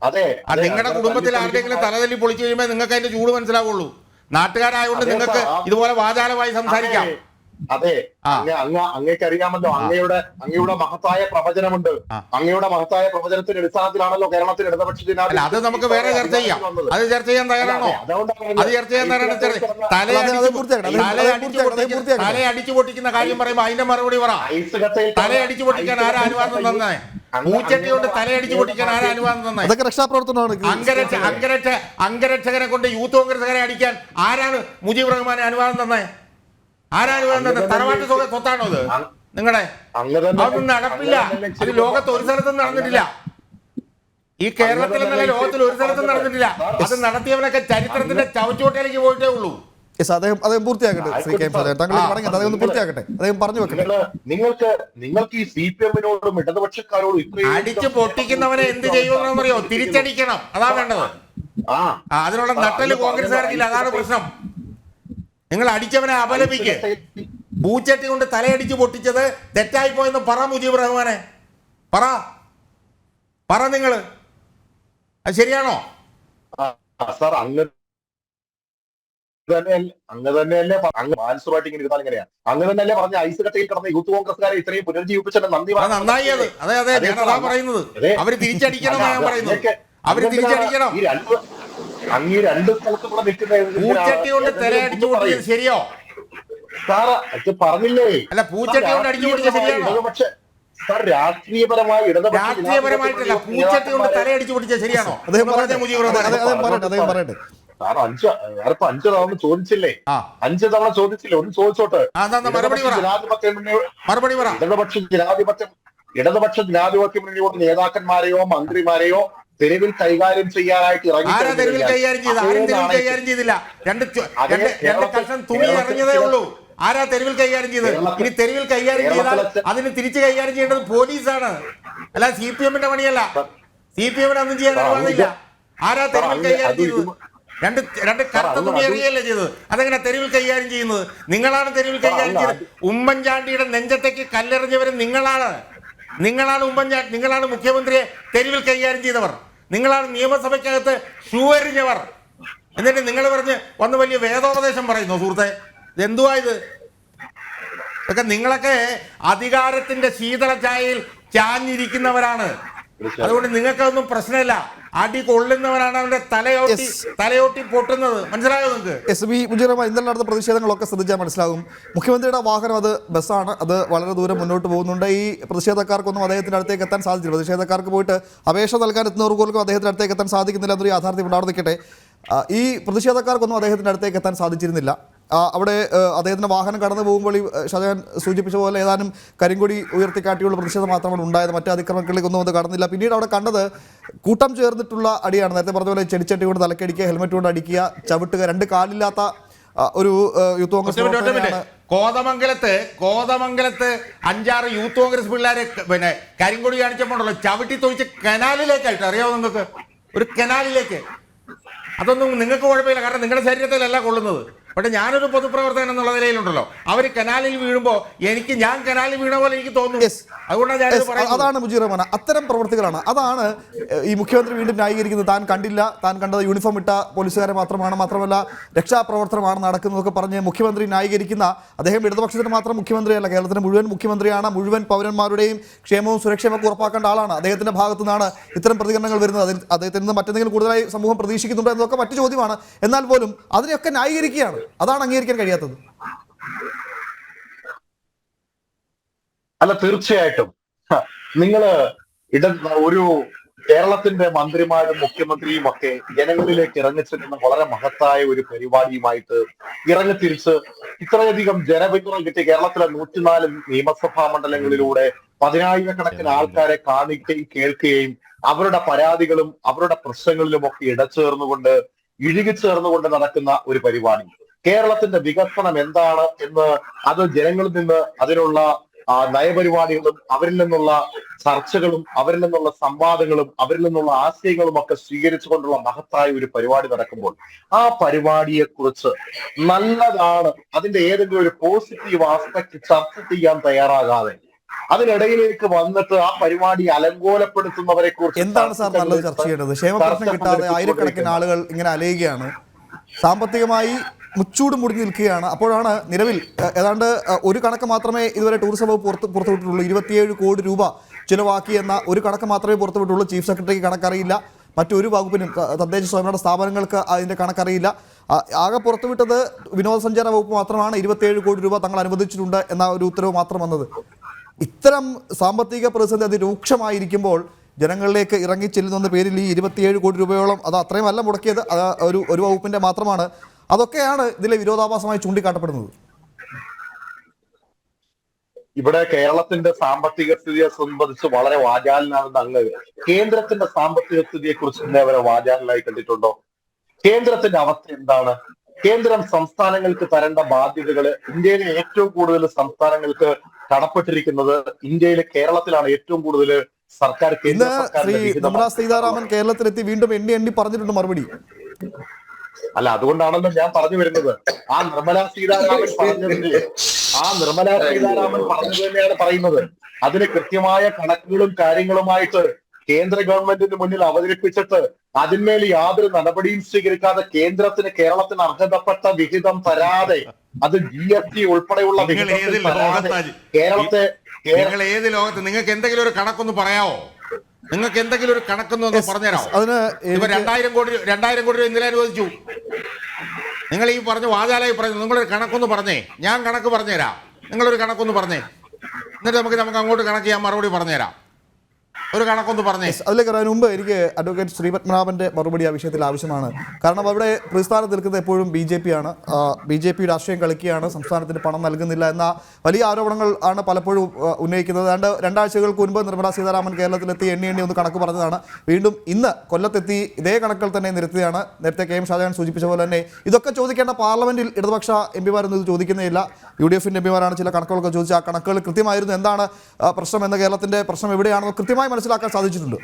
അതെ, നിങ്ങളുടെ കുടുംബത്തിൽ ആരുടെയെങ്കിലും തലതല്ലി പൊളിച്ചു കഴിയുമ്പോൾ നിങ്ങൾക്ക് അതിന്റെ ചൂട് മനസ്സിലാവുള്ളൂ. നാട്ടുകാരായതുകൊണ്ട് നിങ്ങൾക്ക് ഇതുപോലെ വാചാലമായി സംസാരിക്കാം. അതെ, അങ്ങേക്ക് അറിയാമല്ലോ, അങ്ങയുടെ മഹത്തായ പ്രവചനമുണ്ട്. അങ്ങയുടെ മഹത്തായ പ്രവചനത്തിന്റെ അടിസ്ഥാനത്തിലാണല്ലോ കേരളത്തിൽ ഇടതുപക്ഷ ജനാധിപത്യം. അത് നമുക്ക് വേറെ ചർച്ച ചെയ്യാം. അത് ചർച്ച ചെയ്യാൻ തയ്യാറാണോ? അത് ചർച്ച ചെയ്യാൻ തയ്യാറാണ്. തല അടിച്ചു പൊട്ടിക്കുന്ന കാര്യം പറയുമ്പോ അതിന്റെ മറുപടി പറ. തല അടിച്ചു പൊട്ടിക്കാൻ ആരാ അനുവാദം തന്നെ? പൂച്ചട്ടി കൊണ്ട് തലയടിച്ചു പൊട്ടിക്കാൻ ആരാ അനുവാദം തന്നെ? അംഗരക്ഷകരെ കൊണ്ട് യൂത്ത് കോൺഗ്രസുകാരെ അടിക്കാൻ ആരാണ് മുജീബ് റഹ്മാനെ അനുവാദം തന്നെ? ആരാനുവാദം തന്നെ? തറവാട്ട് സ്വത്താണോ അത് നിങ്ങളുടെ? അതൊന്നും നടപ്പില്ല. അത് ലോകത്ത് ഒരു സ്ഥലത്തും നടന്നിട്ടില്ല. ഈ കേരളത്തിൽ എന്നല്ല, ലോകത്തിൽ ഒരു സ്ഥലത്തും നടന്നിട്ടില്ല. അത് നടത്തിയവനൊക്കെ ചരിത്രത്തിന്റെ ചവറ്റുകൊട്ടയിലേക്ക് പോയിട്ടേ ഉള്ളൂ. അദ്ദേഹം പൂർത്തിയാക്കട്ടെ. ശ്രീ കെ അദ്ദേഹം പൂർത്തിയാക്കട്ടെ. അദ്ദേഹം പറഞ്ഞു വെക്കട്ടെ. നിങ്ങൾക്ക് ഈ CPM-നോടും ഇടതുപക്ഷക്കാരോടും അടിച്ചു പൊട്ടിക്കുന്നവനെ എന്ത് ചെയ്യുമെന്നറിയോ? തിരിച്ചടിക്കണം. അതാ വേണ്ടത്. അതിനുള്ള നട്ടല് കോൺഗ്രസ്സുകാർക്കില്ല. അതാണ് പ്രശ്നം. നിങ്ങൾ അടിച്ചവനെ അപലപിക്ക്. പൂച്ചട്ടി കൊണ്ട് തലയടിച്ച് പൊട്ടിച്ചത് തെറ്റായി പോയെന്ന് പറ മുജീബ് റഹ്മാനെ. പറ നിങ്ങൾ. അത് ശരിയാണോ? സാർ അങ്ങ് തന്നെയല്ലേ മാനസുമായിട്ട് ഇങ്ങനെ ഇരുന്നാൽ ഇങ്ങനെയാ? അങ്ങ് തന്നെയല്ലേ പറഞ്ഞ ഐസ് കട്ടയിൽ കിടന്ന യൂത്ത് കോൺഗ്രസ്സുകാരെ ഇത്രയും പുനർജീവിപ്പിച്ചത് നന്ദി. നന്നായി. അത് അതെ, ഞാൻ അതാ പറയുന്നത്. അവര് തിരിച്ചടിക്കണം. ഞാൻ പറയുന്നത് അവര് തിരിച്ചടിക്കണം. അങ്ങ് രണ്ട് സ്ഥലത്ത് കൂടെ പൂച്ചട്ടി കൊണ്ട് തിരയടിച്ചു പൊട്ടിച്ചത് ശരിയോ? സാറ് അത് പറഞ്ഞില്ലേ? അല്ല, പൂച്ചട്ടി കൊണ്ട് അടിച്ചു പൊട്ടിച്ചത് ശരിയാണോ? ഇടതുപക്ഷ സാർ രാഷ്ട്രീയപരമായി രാഷ്ട്രീയപരമായിട്ടല്ല, പൂച്ചട്ടി കൊണ്ട് തലയടിച്ചു പൊട്ടിച്ചത് ശരിയാണോ? അദ്ദേഹം പറയട്ടെ. സാർ ഞാനിപ്പോ 5 തവണ ചോദിച്ചില്ലേ? 5 തവണ ചോദിച്ചില്ലേ? ഒന്ന് ചോദിച്ചോട്ടെ. മറുപടി പറ. ഇടതുപക്ഷ ജനാധിപത്യ മുന്നണിയുടെ നേതാക്കന്മാരെയോ മന്ത്രിമാരെയോ തെരുവിൽ കൈകാര്യം ചെയ്യാനായിട്ട് തെരുവിൽ കൈകാര്യം ചെയ്ത ആരും തെരുവിൽ കൈകാര്യം ചെയ്തില്ല. രണ്ട് കഷ്ണം തുണി ഇറങ്ങിയതേ ഉള്ളൂ. ആരാ തെരുവിൽ കൈകാര്യം ചെയ്തത്? ഇനി തെരുവിൽ കൈകാര്യം ചെയ്താൽ അതിന് തിരിച്ച് കൈകാര്യം ചെയ്യേണ്ടത് പോലീസാണ്, അല്ല CPM-ന്റെ പണിയല്ല. CPM-ന് ഒന്നും ചെയ്യാൻ അനുവാദമില്ല. ആരാ തെരുവിൽ കൈകാര്യം ചെയ്തത്? രണ്ട് കറുത്ത തുണി ഇറങ്ങിയല്ലേ ചെയ്തത്. അതെങ്ങനെ തെരുവിൽ കൈകാര്യം ചെയ്യുന്നത്? നിങ്ങളാണ് തെരുവിൽ കൈകാര്യം ചെയ്തത്. ഉമ്മൻചാണ്ടിയുടെ നെഞ്ചത്തേക്ക് കല്ലെറിഞ്ഞവരും നിങ്ങളാണ്. ഉമ്മൻചാണ്ടി, നിങ്ങളാണ് മുഖ്യമന്ത്രിയെ തെരുവിൽ കൈകാര്യം ചെയ്തവർ. നിങ്ങളാണ് നിയമസഭയ്ക്കകത്ത് ഷൂ എറിഞ്ഞവർ. എന്നിട്ട് നിങ്ങൾ പറഞ്ഞ് വന്ന് വലിയ വേദോപദേശം പറയുന്നു. സുഹൃത്തെ, ഇതെന്തുവാ ഇത്? ഇതൊക്കെ നിങ്ങളൊക്കെ അധികാരത്തിന്റെ ശീതള ഛായയിൽ ചാഞ്ഞിരിക്കുന്നവരാണ്. അതുകൊണ്ട് നിങ്ങൾക്കൊന്നും പ്രശ്നമില്ല. അടി കൊള്ളുന്നവരാണ് അവന്റെ തലയോട്ടി പൊട്ടുന്നത്. മനസ്സിലായോ നിങ്ങൾക്ക്? SB മുജീറമ്മ, ഇന്നലെ നടന്ന പ്രതിഷേധങ്ങളൊക്കെ ശ്രദ്ധിച്ചാൽ മനസ്സിലാകും. മുഖ്യമന്ത്രിയുടെ വാഹനം അത് ബസ്സാണ്, അത് വളരെ ദൂരം മുന്നോട്ട് പോകുന്നുണ്ട്. ഈ പ്രതിഷേധക്കാർക്കൊന്നും അദ്ദേഹത്തിന്റെ അടുത്തേക്ക് എത്താൻ സാധിച്ചില്ല. പ്രതിഷേധക്കാർക്ക് പോയിട്ട് അപേക്ഷ നൽകാൻ എത്തുന്നവർക്കും അദ്ദേഹത്തിന്റെ അടുത്തേക്ക് എത്താൻ സാധിക്കുന്നില്ല എന്നൊരു യാഥാർത്ഥ്യം ഉണ്ടാവുന്ന നിൽക്കട്ടെ. ഈ പ്രതിഷേധക്കാർക്കൊന്നും അദ്ദേഹത്തിന്റെ അടുത്തേക്ക് എത്താൻ സാധിച്ചിരുന്നില്ല. അവിടെ അദ്ദേഹത്തിൻ്റെ വാഹനം കടന്നു പോകുമ്പോൾ ഈ ഷാജഹാൻ സൂചിപ്പിച്ച പോലെ ഏതാനും കരിങ്കൊടി ഉയർത്തിക്കാട്ടിയുള്ള പ്രതിഷേധം മാത്രമാണ് ഉണ്ടായത്. മറ്റ് അതിക്രമങ്ങളിലേക്കൊന്നും അത് കടന്നില്ല. പിന്നീട് അവിടെ കണ്ടത് കൂട്ടം ചേർന്നിട്ടുള്ള അടിയാണ്. നേരത്തെ പറഞ്ഞ പോലെ ചെടിച്ചട്ടി കൊണ്ട് തലക്കടിക്കുക, ഹെൽമെറ്റ് കൊണ്ട് അടിക്കുക, ചവിട്ടുക, രണ്ട് കാലില്ലാത്ത ഒരു യൂത്ത് കോൺഗ്രസ്. കോതമംഗലത്ത് 5-6 യൂത്ത് കോൺഗ്രസ് പിള്ളേരെ പിന്നെ കരിങ്കൊടി കാണിച്ചപ്പോണ്ടല്ലോ ചവിട്ടി തൊഴിച്ച് കനാലിലേക്കായിട്ട്, അറിയാമോ നിങ്ങൾക്ക്? ഒരു കനാലിലേക്ക്. അതൊന്നും നിങ്ങൾക്ക് കുഴപ്പമില്ല, കാരണം നിങ്ങളുടെ ശരീരത്തിലല്ല കൊള്ളുന്നത്. പക്ഷെ ഞാനൊരു പൊതുപ്രവർത്തകൻ എന്നുള്ള നിലയിലുണ്ടല്ലോ, അവർ കനാലിൽ വീഴുമ്പോൾ ഞാൻ കനാലിൽ വീണ പോലെ എനിക്ക് തോന്നുന്നു. അതുകൊണ്ടാണ് അതാണ് മുജീർ റഹ്മാൻ, അത്തരം പ്രവർത്തികളാണ്. അതാണ് ഈ മുഖ്യമന്ത്രി വീണ്ടും ന്യായീകരിക്കുന്നത്. താൻ കണ്ടില്ല, താൻ കണ്ടത് യൂണിഫോം ഇട്ട പോലീസുകാരെ മാത്രമല്ല രക്ഷാപ്രവർത്തനമാണ് നടക്കുന്നതൊക്കെ പറഞ്ഞ് മുഖ്യമന്ത്രി ന്യായീകരിക്കുന്ന അദ്ദേഹം ഇടതുപക്ഷത്തിന് മാത്രം മുഖ്യമന്ത്രിയല്ല, കേരളത്തിന് മുഴുവൻ മുഖ്യമന്ത്രിയാണ്. മുഴുവൻ പൗരന്മാരുടെയും ക്ഷേമവും സുരക്ഷയും ഒക്കെ ഉറപ്പാക്കേണ്ട ആളാണ്. അദ്ദേഹത്തിന്റെ ഭാഗത്തു നിന്നാണ് ഇത്തരം പ്രതികരണങ്ങൾ വരുന്നത്. അദ്ദേഹത്തിൽ നിന്ന് മറ്റെന്തെങ്കിലും കൂടുതലായി സമൂഹം പ്രതീക്ഷിക്കുന്നുണ്ടോ എന്നതൊക്കെ മറ്റു ചോദ്യമാണ്. എന്നാൽ പോലും അതിനെയൊക്കെ ന്യായീകരിക്കുകയാണ്. അതാണ് അംഗീകരിക്കാൻ കഴിയാത്തത്. അല്ല, തീർച്ചയായിട്ടും നിങ്ങള് ഒരു കേരളത്തിന്റെ മന്ത്രിമാരും മുഖ്യമന്ത്രിയും ഒക്കെ ജനങ്ങളിലേക്ക് ഇറങ്ങിച്ചെല്ലുന്ന വളരെ മഹത്തായ ഒരു പരിപാടിയുമായിട്ട് ഇറങ്ങിത്തിരിച്ച് ഇത്രയധികം ജനപിന്തുണ കിട്ടി കേരളത്തിലെ 104 നിയമസഭാ മണ്ഡലങ്ങളിലൂടെ 10,000-കണക്കിന് ആൾക്കാരെ കാണുകയും കേൾക്കുകയും അവരുടെ പരാതികളും അവരുടെ പ്രശ്നങ്ങളിലും ഒക്കെ ഇടചേർന്നുകൊണ്ട് ഇഴുകിച്ചേർന്നുകൊണ്ട് നടക്കുന്ന ഒരു പരിപാടി. കേരളത്തിന്റെ വികസനം എന്താണ് എന്ന് അത് ജനങ്ങളിൽ നിന്ന് അതിനുള്ള നയപരിപാടികളും അവരിൽ നിന്നുള്ള ചർച്ചകളും അവരിൽ നിന്നുള്ള സംവാദങ്ങളും അവരിൽ നിന്നുള്ള ആശയങ്ങളും ഒക്കെ സ്വീകരിച്ചുകൊണ്ടുള്ള മഹത്തായ ഒരു പരിപാടി നടക്കുമ്പോൾ ആ പരിപാടിയെ കുറിച്ച് നല്ലതാണ്, അതിന്റെ ഏതെങ്കിലും ഒരു പോസിറ്റീവ് ആസ്പെക്ട് ചർച്ച ചെയ്യാൻ തയ്യാറാകാതെ അതിനിടയിലേക്ക് വന്നിട്ട് ആ പരിപാടി അലങ്കോലപ്പെടുത്തുന്നവരെ കുറിച്ച് എന്താണ് സാർ നല്ലത് ചർച്ച ചെയ്യേണ്ടത്? ക്ഷേമപ്രശ്നം കിട്ടാതെ ആയിരക്കണക്കിന് ആളുകൾ ഇങ്ങനെ അലയുകയാണ്, സാമ്പത്തികമായി മുച്ചൂട് മുടിഞ്ഞു നിൽക്കുകയാണ്. അപ്പോഴാണ് നിലവിൽ ഏതാണ്ട് ഒരു കണക്ക് മാത്രമേ ഇതുവരെ ടൂറിസം വകുപ്പ് പുറത്തുവിട്ടിട്ടുള്ളൂ. 27 കോടി രൂപ ചിലവാക്കി എന്ന ഒരു കണക്ക് മാത്രമേ പുറത്തുവിട്ടുള്ളൂ. ചീഫ് സെക്രട്ടറിക്ക് കണക്കറിയില്ല, മറ്റൊരു വകുപ്പിനും തദ്ദേശ സ്വയംഭരണ സ്ഥാപനങ്ങൾക്ക് അതിൻ്റെ കണക്കറിയില്ല. ആകെ പുറത്തുവിട്ടത് വിനോദസഞ്ചാര വകുപ്പ് മാത്രമാണ്. 27 കോടി രൂപ തങ്ങൾ അനുവദിച്ചിട്ടുണ്ട് എന്ന ഒരു ഉത്തരവ് മാത്രം വന്നത്. ഇത്തരം സാമ്പത്തിക പ്രതിസന്ധി അതിരൂക്ഷമായിരിക്കുമ്പോൾ ജനങ്ങളിലേക്ക് ഇറങ്ങിച്ചെല്ലുന്ന പേരിൽ ഈ 27 കോടി രൂപയോളം, അത് അത്രയും അല്ല മുടക്കിയത്, ഒരു വകുപ്പിന്റെ മാത്രമാണ്. അതൊക്കെയാണ് ഇതിലെ വിരോധാഭാസമായി ചൂണ്ടിക്കാട്ടപ്പെടുന്നത്. ഇവിടെ കേരളത്തിന്റെ സാമ്പത്തിക സ്ഥിതിയെ സംബന്ധിച്ച് വളരെ വാചാലനാണെന്ന് അങ്ങ് കേന്ദ്രത്തിന്റെ സാമ്പത്തിക സ്ഥിതിയെ കുറിച്ച് ഇന്നേവരെ വാചാലനായി കണ്ടിട്ടുണ്ടോ? കേന്ദ്രത്തിന്റെ അവസ്ഥ എന്താണ്? കേന്ദ്രം സംസ്ഥാനങ്ങൾക്ക് തരേണ്ട ബാധ്യതകള്, ഇന്ത്യയിലെ ഏറ്റവും കൂടുതൽ സംസ്ഥാനങ്ങൾക്ക് കടപ്പെട്ടിരിക്കുന്നത് ഇന്ത്യയിലെ കേരളത്തിലാണ് ഏറ്റവും കൂടുതൽ സർക്കാർ. ശ്രീ നിർമ്മലാ സീതാരാമൻ കേരളത്തിലെത്തി വീണ്ടും എണ്ണി പറഞ്ഞിട്ടുണ്ട് മറുപടി. അല്ല, അതുകൊണ്ടാണല്ലോ ഞാൻ പറഞ്ഞു വരുന്നത്. ആ നിർമ്മലാ സീതാരാമൻ പറഞ്ഞത് തന്നെയാണ് പറയുന്നത്. അതിന് കൃത്യമായ കണക്കുകളും കാര്യങ്ങളുമായിട്ട് കേന്ദ്ര ഗവൺമെന്റിന് മുന്നിൽ അവതരിപ്പിച്ചിട്ട് അതിന്മേൽ യാതൊരു നടപടിയും സ്വീകരിക്കാതെ കേരളത്തിന് അർഹതപ്പെട്ട വിഹിതം തരാതെ, അത് GST ഉൾപ്പെടെയുള്ള കേരളത്തെ ഏത് ലോകത്ത് നിങ്ങൾക്ക് എന്തെങ്കിലും ഒരു കണക്കൊന്ന് പറയാമോ? നിങ്ങൾക്ക് എന്തെങ്കിലും ഒരു കണക്കൊന്നും പറഞ്ഞുതരാമോ? അതിന് ഇപ്പൊ 2000 കോടി രൂപ ഇന്നലെ അനുവദിച്ചു. നിങ്ങൾ ഈ പറഞ്ഞ വാചാലായി പറഞ്ഞു, നിങ്ങളൊരു കണക്കൊന്ന് പറഞ്ഞേ. ഞാൻ കണക്ക് പറഞ്ഞുതരാം, നിങ്ങളൊരു കണക്കൊന്ന് പറഞ്ഞേ, എന്നിട്ട് നമുക്ക് അങ്ങോട്ട് കണക്ക് ഞാൻ മറുപടി പറഞ്ഞുതരാം. ഒരു കണക്കൊന്ന് പറഞ്ഞേ. അതിലേക്ക് വരാൻ മുമ്പ് എനിക്ക് അഡ്വക്കേറ്റ് ശ്രീ പത്മനാഭന്റെ മറുപടി ആ വിഷയത്തിൽ ആവശ്യമാണ്. കാരണം അവിടെ പ്രതിസ്ഥാനത്ത് നിൽക്കുന്നത് എപ്പോഴും BJP ആണ്. BJP രാഷ്ട്രീയം കളിക്കുകയാണ്, സംസ്ഥാനത്തിന് പണം നൽകുന്നില്ല എന്ന വലിയ ആരോപണങ്ങൾ ആണ് പലപ്പോഴും ഉന്നയിക്കുന്നത്. രണ്ടാഴ്ചകൾക്ക് മുൻപ് നിർമ്മലാ സീതാരാമൻ കേരളത്തിലെത്തി എണ്ണി ഒന്ന് കണക്ക് പറഞ്ഞതാണ്. വീണ്ടും ഇന്ന് കൊല്ലത്തെത്തി ഇതേ കണക്കുകൾ തന്നെ നിരത്തുകയാണ്. നേരത്തെ KM ഷാജഹാൻ സൂചിപ്പിച്ച പോലെ തന്നെ ഇതൊക്കെ ചോദിക്കേണ്ട പാർലമെന്റിൽ ഇടതുപക്ഷ എംപിമാരൊന്നും ഇത് ചോദിക്കുന്നേയില്ല. UDF-ന്റെ എംപിമാരാണ് ചില കണക്കുകളൊക്കെ ചോദിച്ചാൽ ആ കണക്കുകൾ കൃത്യമായിരുന്നു. എന്താണ് പ്രശ്നം എന്ന കേരളത്തിന്റെ പ്രശ്നം എവിടെയാണെന്ന് കൃത്യമായി മനസ്സിലാക്കാൻ സാധിച്ചിട്ടുണ്ട്.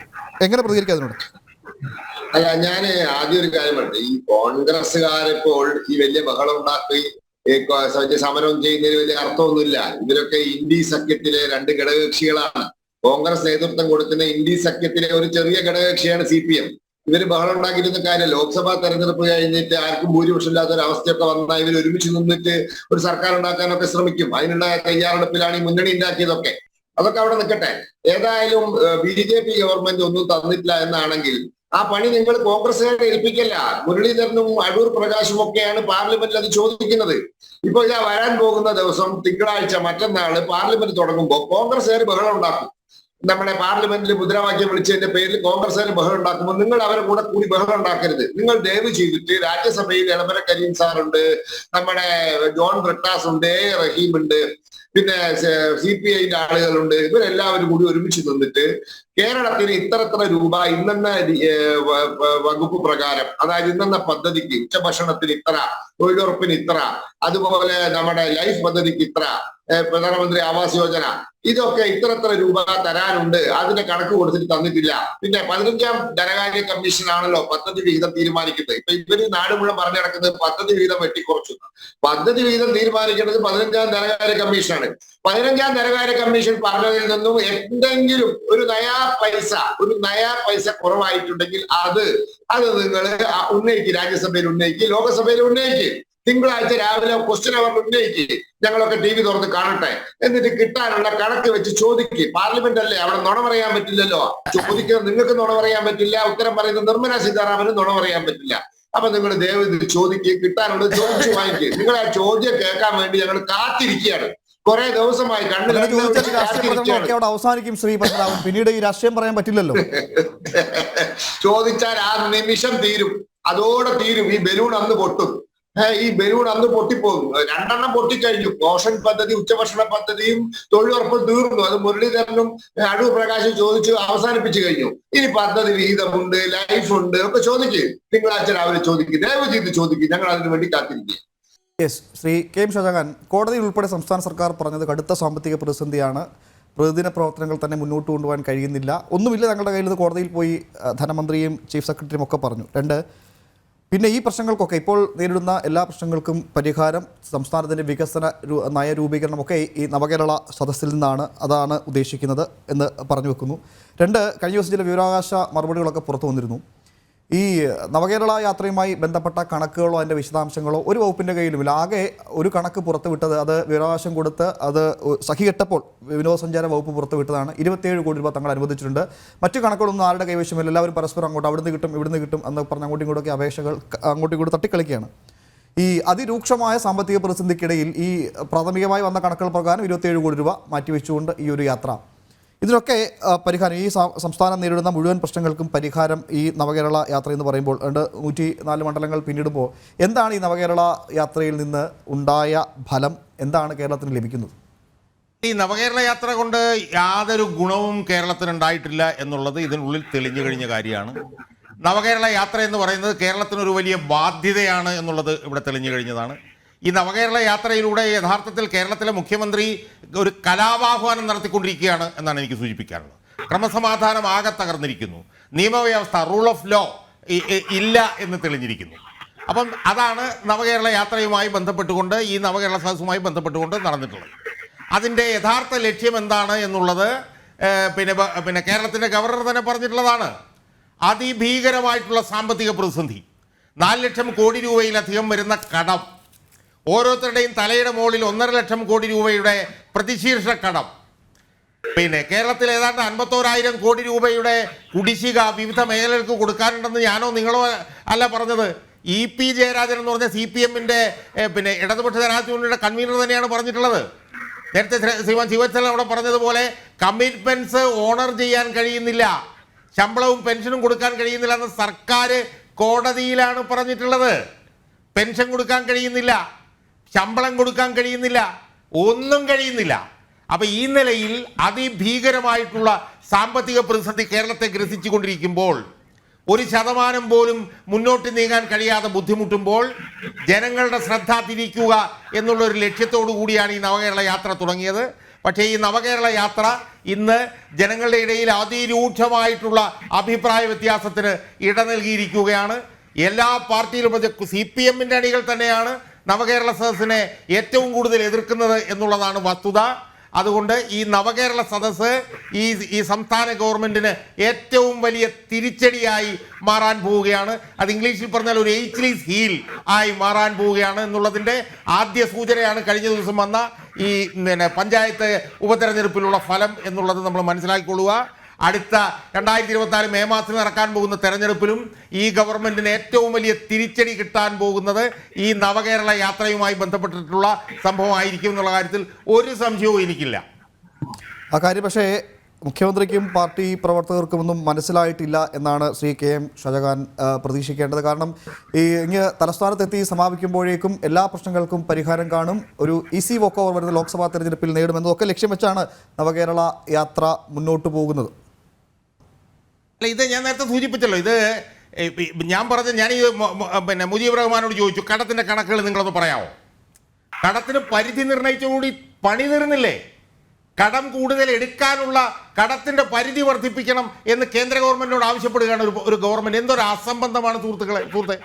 എങ്ങനെ പ്രതികരിക്കുക അതിനോട്? അല്ല, ഞാൻ ആദ്യം ഒരു കാര്യം പറഞ്ഞു. ഈ കോൺഗ്രസ്സുകാരിപ്പോൾ ഈ വലിയ ബഹളം ഉണ്ടാക്കി സമരം ചെയ്യുന്നതിന് വലിയ അർത്ഥമൊന്നുമില്ല. ഇവരൊക്കെ ഇന്ത്യ സഖ്യത്തിലെ 2 ഘടകകക്ഷികളാണ്. കോൺഗ്രസ് നേതൃത്വം കൊടുക്കുന്ന ഇന്ത്യ സഖ്യത്തിലെ ഒരു ചെറിയ ഘടകകക്ഷിയാണ് CPM. ഇവര് ബഹളം ഉണ്ടാക്കിയിരുന്ന കാര്യം ലോക്സഭാ തെരഞ്ഞെടുപ്പ് കഴിഞ്ഞിട്ട് ആർക്കും ഭൂരിപക്ഷം ഇല്ലാത്ത ഒരു അവസ്ഥയൊക്കെ വന്നാൽ ഇവർ ഒരുമിച്ച് നിന്നിട്ട് ഒരു സർക്കാർ ഉണ്ടാക്കാനൊക്കെ ശ്രമിക്കും. അതിനുള്ള തയ്യാറെടുപ്പിലാണ് ഈ മുന്നണി ഉണ്ടാക്കിയതൊക്കെ. അതൊക്കെ അവിടെ നിൽക്കട്ടെ. ഏതായാലും BJP ഗവൺമെന്റ് ഒന്നും തന്നിട്ടില്ല എന്നാണെങ്കിൽ ആ പണി നിങ്ങൾ കോൺഗ്രസ്സുകാരെ ഏൽപ്പിക്കല്ല. മുരളീധരനും അടൂർ പ്രകാശും ഒക്കെയാണ് പാർലമെന്റിൽ അത് ചോദിക്കുന്നത്. ഇപ്പൊ ഇതാ വരാൻ പോകുന്ന ദിവസം തിങ്കളാഴ്ച മറ്റന്നാള് പാർലമെന്റ് തുടങ്ങുമ്പോൾ കോൺഗ്രസ്സുകാർ ബഹളം ഉണ്ടാക്കും. നമ്മുടെ പാർലമെന്റിൽ മുദ്രാവാക്യം വിളിച്ചതിന്റെ പേരിൽ കോൺഗ്രസ്സുകാർ ബഹളം ഉണ്ടാക്കുമ്പോൾ നിങ്ങൾ അവരെ കൂടി ബഹളം ഉണ്ടാക്കരുത്. നിങ്ങൾ ദയവ് ചെയ്തിട്ട് രാജ്യസഭയിൽ എളമര കരീം സാറുണ്ട്, നമ്മുടെ ജോൺ ബ്രിട്ടാസ് ഉണ്ട്, റഹീം ഉണ്ട്, പിന്നെ CPI-ന്റെ ആളുകളുണ്ട്. ഇവരെല്ലാവരും കൂടി ഒരുമിച്ച് നിന്നിട്ട് കേരളത്തിന് ഇത്ര രൂപ ഇന്നെന്ന വകുപ്പ് പ്രകാരം, അതായത് ഇന്നെന്ന പദ്ധതിക്ക് ഉച്ചഭക്ഷണത്തിന് ഇത്ര, തൊഴിലുറപ്പിന് ഇത്ര, അതുപോലെ നമ്മുടെ ലൈഫ് പദ്ധതിക്ക് ഇത്ര, പ്രധാനമന്ത്രി ആവാസ് യോജന, ഇതൊക്കെ ഇത്ര രൂപ തരാനുണ്ട്. അതിന്റെ കണക്ക് കൊടുത്തിട്ട് തന്നിട്ടില്ല. പിന്നെ 15ാം ധനകാര്യ കമ്മീഷനാണല്ലോ പദ്ധതി വിഹിതം തീരുമാനിക്കുന്നത്. ഇപ്പൊ ഇവര് നാട് മുഴുവൻ പറഞ്ഞു നടക്കുന്നത് പദ്ധതി വിഹിതം വെട്ടിക്കുറച്ചു. പദ്ധതി വിഹിതം തീരുമാനിക്കുന്നത് 15ാം ധനകാര്യ കമ്മീഷനാണ്. 15ാം ധനകാര്യ കമ്മീഷൻ പറഞ്ഞതിൽ നിന്നും എന്തെങ്കിലും ഒരു നയാ പൈസ കുറവായിട്ടുണ്ടെങ്കിൽ അത് നിങ്ങൾ ഉന്നയിക്ക്, രാജ്യസഭയിൽ ഉന്നയിക്ക്, ലോകസഭയിൽ ഉന്നയിക്ക്. തിങ്കളാഴ്ച രാവിലെ ക്വസ്റ്റ്യൻ അവർ ഉന്നയിക്ക്, ഞങ്ങളൊക്കെ TV തുറന്ന് കാണട്ടെ. എന്നിട്ട് കിട്ടാനുള്ള കണക്ക് വെച്ച് ചോദിക്ക്. പാർലമെന്റ് അല്ലേ, അവിടെ നുണ പറയാൻ പറ്റില്ലല്ലോ. ചോദിക്കുന്നത് നിങ്ങൾക്ക് നുണ പറയാൻ പറ്റില്ല, ഉത്തരം പറയുന്നത് നിർമ്മലാ സീതാരാമന് നുണ പറയാൻ പറ്റില്ല. അപ്പൊ നിങ്ങൾ ദയവ് ചോദിക്ക്, കിട്ടാനുള്ളത് ചോദിച്ചു വാങ്ങിക്ക്. നിങ്ങൾ ആ ചോദ്യം കേൾക്കാൻ വേണ്ടി ഞങ്ങൾ കാത്തിരിക്കുകയാണ്. കുറെ ദിവസമായി അവസാനിക്കും ശ്രീ പത്മനാഭൻ. പിന്നീട് ഈ രാഷ്ട്രീയം പറയാൻ പറ്റില്ലല്ലോ. ചോദിച്ചാൽ ആ നിമിഷം തീരും, അതോടെ തീരും. ഈ ബലൂൺ അന്ന് പൊട്ടും. ഈ ബലൂൺ അന്ന് പൊട്ടിപ്പോകും. 2 എണ്ണം പൊട്ടിക്കഴിഞ്ഞു. പോഷൻ പദ്ധതി, ഉച്ചഭക്ഷണ പദ്ധതിയും തൊഴിലുറപ്പും തീർന്നു. അത് മുരളീധരനും അടൂർ പ്രകാശും ചോദിച്ചു അവസാനിപ്പിച്ചു കഴിഞ്ഞു. ഇനി പദ്ധതി വിഹിതമുണ്ട്, ലൈഫ് ഉണ്ട്, ഒക്കെ ചോദിക്ക്. തിങ്കളാഴ്ച രാവിലെ ചോദിക്കും, ദയവ് ചെയ്ത് ചോദിക്കും. ഞങ്ങൾ അതിനു വേണ്ടി കാത്തിരിക്കും. യെസ്, ശ്രീ KM ഷാജഹാൻ, കോടതി ഉൾപ്പെടെ സംസ്ഥാന സർക്കാർ പറഞ്ഞത് കടുത്ത സാമ്പത്തിക പ്രതിസന്ധിയാണ്, പ്രതിദിന പ്രവർത്തനങ്ങൾ തന്നെ മുന്നോട്ട് കൊണ്ടുപോകാൻ കഴിയുന്നില്ല, ഒന്നുമില്ല തങ്ങളുടെ കയ്യിൽ. കോടതിയിൽ പോയി ധനമന്ത്രിയും ചീഫ് സെക്രട്ടറിയും ഒക്കെ പറഞ്ഞു. 2, പിന്നെ ഈ പ്രശ്നങ്ങൾക്കൊക്കെ ഇപ്പോൾ നേരിടുന്ന എല്ലാ പ്രശ്നങ്ങൾക്കും പരിഹാരം സംസ്ഥാനത്തിൻ്റെ വികസന നയരൂപീകരണമൊക്കെ ഈ നവകേരള സദസ്സിൽ നിന്നാണ്, അതാണ് ഉദ്ദേശിക്കുന്നത് എന്ന് പറഞ്ഞു വെക്കുന്നു. 2, കഴിഞ്ഞ ദിവസം ചില വിവരാവകാശ മറുപടികളൊക്കെ പുറത്തു വന്നിരുന്നു. ഈ നവകേരള യാത്രയുമായി ബന്ധപ്പെട്ട കണക്കുകളോ അതിൻ്റെ വിശദാംശങ്ങളോ ഒരു വകുപ്പിൻ്റെ കയ്യിലുമില്ല. ആകെ ഒരു കണക്ക് പുറത്തുവിട്ടത്, അത് വിവരാവകാശം കൊടുത്ത് അത് സഹികെട്ടപ്പോൾ വിനോദസഞ്ചാര വകുപ്പ് പുറത്തുവിട്ടതാണ്. 27 കോടി രൂപ തങ്ങൾ അനുവദിച്ചിട്ടുണ്ട്. മറ്റു കണക്കുകളൊന്നും ആരുടെ കൈവശമില്ല. എല്ലാവരും പരസ്പരം അങ്ങോട്ട് അവിടുന്ന് കിട്ടും ഇവിടുന്ന് കിട്ടും എന്ന് പറഞ്ഞ് അങ്ങോട്ടും ഇങ്ങോട്ടൊക്കെ അപേക്ഷകൾ അങ്ങോട്ടും ഇങ്ങോട്ട് തട്ടിക്കളിക്കുകയാണ്. ഈ അതിരൂക്ഷമായ സാമ്പത്തിക പ്രതിസന്ധിക്കിടയിൽ ഈ പ്രാഥമികമായി വന്ന കണക്കുകൾ പ്രകാരം 27 കോടി രൂപ മാറ്റിവെച്ചുകൊണ്ട് ഈ ഒരു യാത്ര, ഇതിനൊക്കെ പരിഹാരം, ഈ സംസ്ഥാനം നേരിടുന്ന മുഴുവൻ പ്രശ്നങ്ങൾക്കും പരിഹാരം ഈ നവകേരള യാത്ര എന്ന് പറയുമ്പോൾ 104 മണ്ഡലങ്ങൾ പിന്നിടുമ്പോൾ എന്താണ് ഈ നവകേരള യാത്രയിൽ നിന്ന് ഉണ്ടായ ഫലം, എന്താണ് കേരളത്തിന് ലഭിക്കുന്നത്? ഈ നവകേരള യാത്ര കൊണ്ട് യാതൊരു ഗുണവും കേരളത്തിനുണ്ടായിട്ടില്ല എന്നുള്ളത് ഇതിനുള്ളിൽ തെളിഞ്ഞു കഴിഞ്ഞ കാര്യമാണ്. നവകേരള യാത്ര എന്ന് പറയുന്നത് കേരളത്തിനൊരു വലിയ ബാധ്യതയാണ് എന്നുള്ളത് ഇവിടെ തെളിഞ്ഞു കഴിഞ്ഞതാണ്. ഈ നവകേരള യാത്രയിലൂടെ യഥാർത്ഥത്തിൽ കേരളത്തിലെ മുഖ്യമന്ത്രി ഒരു കലാപാഹ്വാനം നടത്തിക്കൊണ്ടിരിക്കുകയാണ് എന്നാണ് എനിക്ക് സൂചിപ്പിക്കാനുള്ളത്. ക്രമസമാധാനം ആകെ തകർന്നിരിക്കുന്നു, നിയമവ്യവസ്ഥ, റൂൾ ഓഫ് ലോ ഇല്ല എന്ന് തെളിഞ്ഞിരിക്കുന്നു. അപ്പം അതാണ് നവകേരള യാത്രയുമായി ബന്ധപ്പെട്ടുകൊണ്ട്, ഈ നവകേരള സദസ്സുമായി ബന്ധപ്പെട്ടുകൊണ്ട് നടന്നിട്ടുള്ളത്. അതിൻ്റെ യഥാർത്ഥ ലക്ഷ്യം എന്താണ് എന്നുള്ളത് പിന്നെ കേരളത്തിൻ്റെ ഗവർണർ തന്നെ പറഞ്ഞിട്ടുള്ളതാണ്. അതിഭീകരമായിട്ടുള്ള സാമ്പത്തിക പ്രതിസന്ധി, 4 ലക്ഷം കോടി രൂപയിലധികം വരുന്ന കടം, ഓരോരുത്തരുടെയും തലയുടെ മുകളിൽ 1.5 ലക്ഷം കോടി രൂപയുടെ പ്രതിശീർഷ കടം, പിന്നെ കേരളത്തിൽ ഏതാണ്ട് 51,000 കോടി രൂപയുടെ കുടിശ്ശിക വിവിധ മേഖലകൾക്ക് കൊടുക്കാനുണ്ടെന്ന് ഞാനോ നിങ്ങളോ അല്ല പറഞ്ഞത്. EP ജയരാജൻ എന്ന് പറഞ്ഞ CPM-ന്റെ പിന്നെ ഇടതുപക്ഷ ജനാധിപത്യ മുന്നണിയുടെ കൺവീനർ തന്നെയാണ് പറഞ്ഞിട്ടുള്ളത്. നേരത്തെ ശ്രീമാൻ ശിവചന്ദ്രൻ അവിടെ പറഞ്ഞതുപോലെ കമ്മിറ്റ്മെന്റ്സ് ഓണർ ചെയ്യാൻ കഴിയുന്നില്ല, ശമ്പളവും പെൻഷനും കൊടുക്കാൻ കഴിയുന്നില്ല എന്ന് സർക്കാർ കോടതിയിലാണ് പറഞ്ഞിട്ടുള്ളത്. പെൻഷൻ കൊടുക്കാൻ കഴിയുന്നില്ല, ശമ്പളം കൊടുക്കാൻ കഴിയുന്നില്ല, ഒന്നും കഴിയുന്നില്ല. അപ്പൊ ഈ നിലയിൽ അതിഭീകരമായിട്ടുള്ള സാമ്പത്തിക പ്രതിസന്ധി കേരളത്തെ ഗ്രസിച്ചുകൊണ്ടിരിക്കുമ്പോൾ 1% പോലും മുന്നോട്ട് നീങ്ങാൻ കഴിയാതെ ബുദ്ധിമുട്ടുമ്പോൾ ജനങ്ങളുടെ ശ്രദ്ധ തിരിക്കുക എന്നുള്ള ഒരു ലക്ഷ്യത്തോടു കൂടിയാണ് ഈ നവകേരള യാത്ര തുടങ്ങിയത്. പക്ഷേ ഈ നവകേരള യാത്ര ഇന്ന് ജനങ്ങളുടെ ഇടയിൽ അതിരൂക്ഷമായിട്ടുള്ള അഭിപ്രായ വ്യത്യാസത്തിന് ഇട നൽകിയിരിക്കുകയാണ്. എല്ലാ പാർട്ടിയിലും CPM-ന്റെ അണികൾ തന്നെയാണ് നവകേരള സദസ്സിനെ ഏറ്റവും കൂടുതൽ എതിർക്കുന്നത് എന്നുള്ളതാണ് വസ്തുത. അതുകൊണ്ട് ഈ നവകേരള സദസ്സ് ഈ സംസ്ഥാന ഗവൺമെന്റിന് ഏറ്റവും വലിയ തിരിച്ചടിയായി മാറാൻ പോവുകയാണ്. അത് ഇംഗ്ലീഷിൽ പറഞ്ഞാൽ ഒരു എയ്ച്ച്ലീസ് ഹീൽ ആയി മാറാൻ പോവുകയാണ് എന്നുള്ളതിൻ്റെ ആദ്യ സൂചനയാണ് കഴിഞ്ഞ ദിവസം വന്ന ഈ പഞ്ചായത്ത് ഉപതെരഞ്ഞെടുപ്പിലുള്ള ഫലം എന്നുള്ളത് നമ്മൾ മനസ്സിലാക്കിക്കൊള്ളുക. അടുത്ത 2024 മെയ് മാസത്തിൽ നടക്കാൻ പോകുന്ന തെരഞ്ഞെടുപ്പിലും ഈ ഗവൺമെന്റിന് ഏറ്റവും വലിയ തിരിച്ചടി കിട്ടാൻ പോകുന്നത് ഈ നവകേരള യാത്രയുമായി ബന്ധപ്പെട്ടിട്ടുള്ള സംഭവമായിരിക്കും എന്നുള്ള കാര്യത്തിൽ ഒരു സംശയവും എനിക്കില്ല. ആ കാര്യം പക്ഷേ മുഖ്യമന്ത്രിക്കും പാർട്ടി പ്രവർത്തകർക്കുമൊന്നും മനസ്സിലായിട്ടില്ല എന്നാണ് ശ്രീ KM ഷാജഹാൻ പ്രതീക്ഷിക്കേണ്ടത്. കാരണം ഇങ്ങ് തലസ്ഥാനത്തെത്തി സമാപിക്കുമ്പോഴേക്കും എല്ലാ പ്രശ്നങ്ങൾക്കും പരിഹാരം കാണും, ഒരു ഈസി വോക്ക് ഓവർ വരുന്ന ലോക്സഭാ തെരഞ്ഞെടുപ്പിൽ നേടുമെന്നതൊക്കെ ലക്ഷ്യം വെച്ചാണ് നവകേരള യാത്ര മുന്നോട്ട് പോകുന്നത്. അല്ല, ഇത് ഞാൻ നേരത്തെ സൂചിപ്പിച്ചല്ലോ. ഇത് ഞാൻ പറഞ്ഞ ഞാൻ ഈ പിന്നെ മുജീബ് റഹ്മാനോട് ചോദിച്ചു, കടത്തിൻ്റെ കണക്കുകൾ നിങ്ങളൊന്ന് പറയാമോ? കടത്തിന് പരിധി നിർണയിച്ചുകൂടി പണി തീർന്നില്ലേ? കടം കൂടുതൽ എടുക്കാനുള്ള കടത്തിൻ്റെ പരിധി വർദ്ധിപ്പിക്കണം എന്ന് കേന്ദ്ര ഗവൺമെന്റിനോട് ആവശ്യപ്പെടുകയാണ് ഒരു ഗവൺമെന്റ്. എന്തൊരു അസംബന്ധമാണ് സുഹൃത്തെ.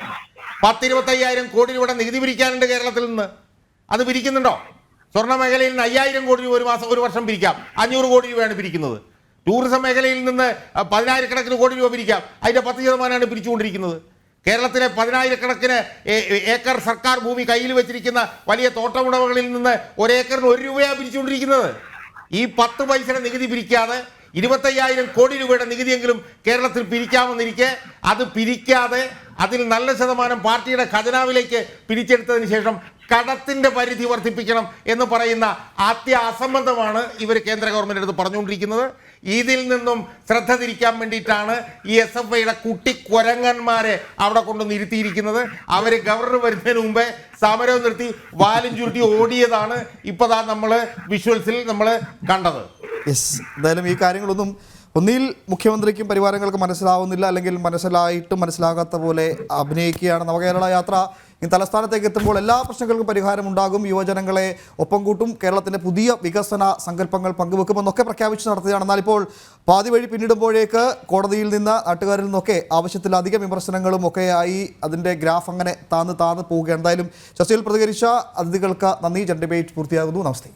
10-25,000 കോടി രൂപയുടെ നികുതി പിരിക്കാനുണ്ട് കേരളത്തിൽ നിന്ന്. അത് പിരിക്കുന്നുണ്ടോ? സ്വർണ്ണ മേഖലയിൽ നിന്ന് 5,000 കോടി രൂപ ഒരു വർഷം പിരിക്കാം, 500 കോടി രൂപയാണ് പിരിക്കുന്നത്. ടൂറിസം മേഖലയിൽ നിന്ന് 10,000-കണക്കിന് കോടി രൂപ പിരിക്കാം, അതിൻ്റെ 10% പിരിച്ചുകൊണ്ടിരിക്കുന്നത്. കേരളത്തിലെ 10,000-കണക്കിന് ഏക്കർ സർക്കാർ ഭൂമി കയ്യിൽ വെച്ചിരിക്കുന്ന വലിയ തോട്ടമുടമകളിൽ നിന്ന് 1 ഏക്കറിന് 1 രൂപയാണ് പിരിച്ചുകൊണ്ടിരിക്കുന്നത്. ഈ 10 പൈസയുടെ നികുതി പിരിക്കാതെ 25,000 കോടി രൂപയുടെ നികുതിയെങ്കിലും കേരളത്തിൽ പിരിക്കാമെന്നിരിക്കെ അത് പിരിക്കാതെ അതിൽ നല്ല ശതമാനം പാർട്ടിയുടെ ഖജനാവിലേക്ക് പിരിച്ചെടുത്തതിന് ശേഷം കടത്തിൻ്റെ പരിധി വർദ്ധിപ്പിക്കണം എന്ന് പറയുന്ന അസംബന്ധമാണ് ഇവർ കേന്ദ്ര ഗവൺമെൻറ് അടുത്ത് പറഞ്ഞുകൊണ്ടിരിക്കുന്നത്. ഇതിൽ നിന്നും ശ്രദ്ധ തിരിക്കാൻ വേണ്ടിയിട്ടാണ് ഈ SFIയുടെ കുട്ടിക്കൊരങ്ങന്മാരെ അവിടെ കൊണ്ടുവന്ന് ഇരുത്തിയിരിക്കുന്നത്. അവർ ഗവർണർ വരുന്നതിന് മുമ്പേ സമരം നിർത്തി വാലും ചുരുട്ടി ഓടിയതാണ് ഇപ്പോൾ നമ്മൾ വിഷ്വൽസിൽ നമ്മൾ കണ്ടത്. എന്തായാലും ഈ കാര്യങ്ങളൊന്നും ഒന്നിൽ മുഖ്യമന്ത്രിക്കും പരിവാരങ്ങൾക്കും മനസ്സിലാവുന്നില്ല, അല്ലെങ്കിൽ മനസ്സിലാകാത്ത പോലെ അഭിനയിക്കുകയാണ്. നവകേരള യാത്ര തലസ്ഥാനത്തേക്ക് എത്തുമ്പോൾ എല്ലാ പ്രശ്നങ്ങൾക്കും പരിഹാരമുണ്ടാകും, യുവജനങ്ങളെ ഒപ്പം കൂട്ടും, കേരളത്തിൻ്റെ പുതിയ വികസന സങ്കല്പങ്ങൾ പങ്കുവെക്കുമെന്നൊക്കെ പ്രഖ്യാപിച്ച് നടത്തുകയാണ്. എന്നാൽ ഇപ്പോൾ പാതി വഴി പിന്നിടുമ്പോഴേക്ക് കോടതിയിൽ നിന്ന്, നാട്ടുകാരിൽ നിന്നൊക്കെ ആവശ്യത്തിലധികം വിമർശനങ്ങളും ഒക്കെയായി അതിൻ്റെ ഗ്രാഫ് അങ്ങനെ താന്ന് പോവുകയാണ്. എന്തായാലും ചർച്ചയിൽ പ്രതികരിച്ച അതിഥികൾക്ക് നന്ദി. ജൻ ഡിബേറ്റ് പൂർത്തിയാകുന്നു. നമസ്തേ.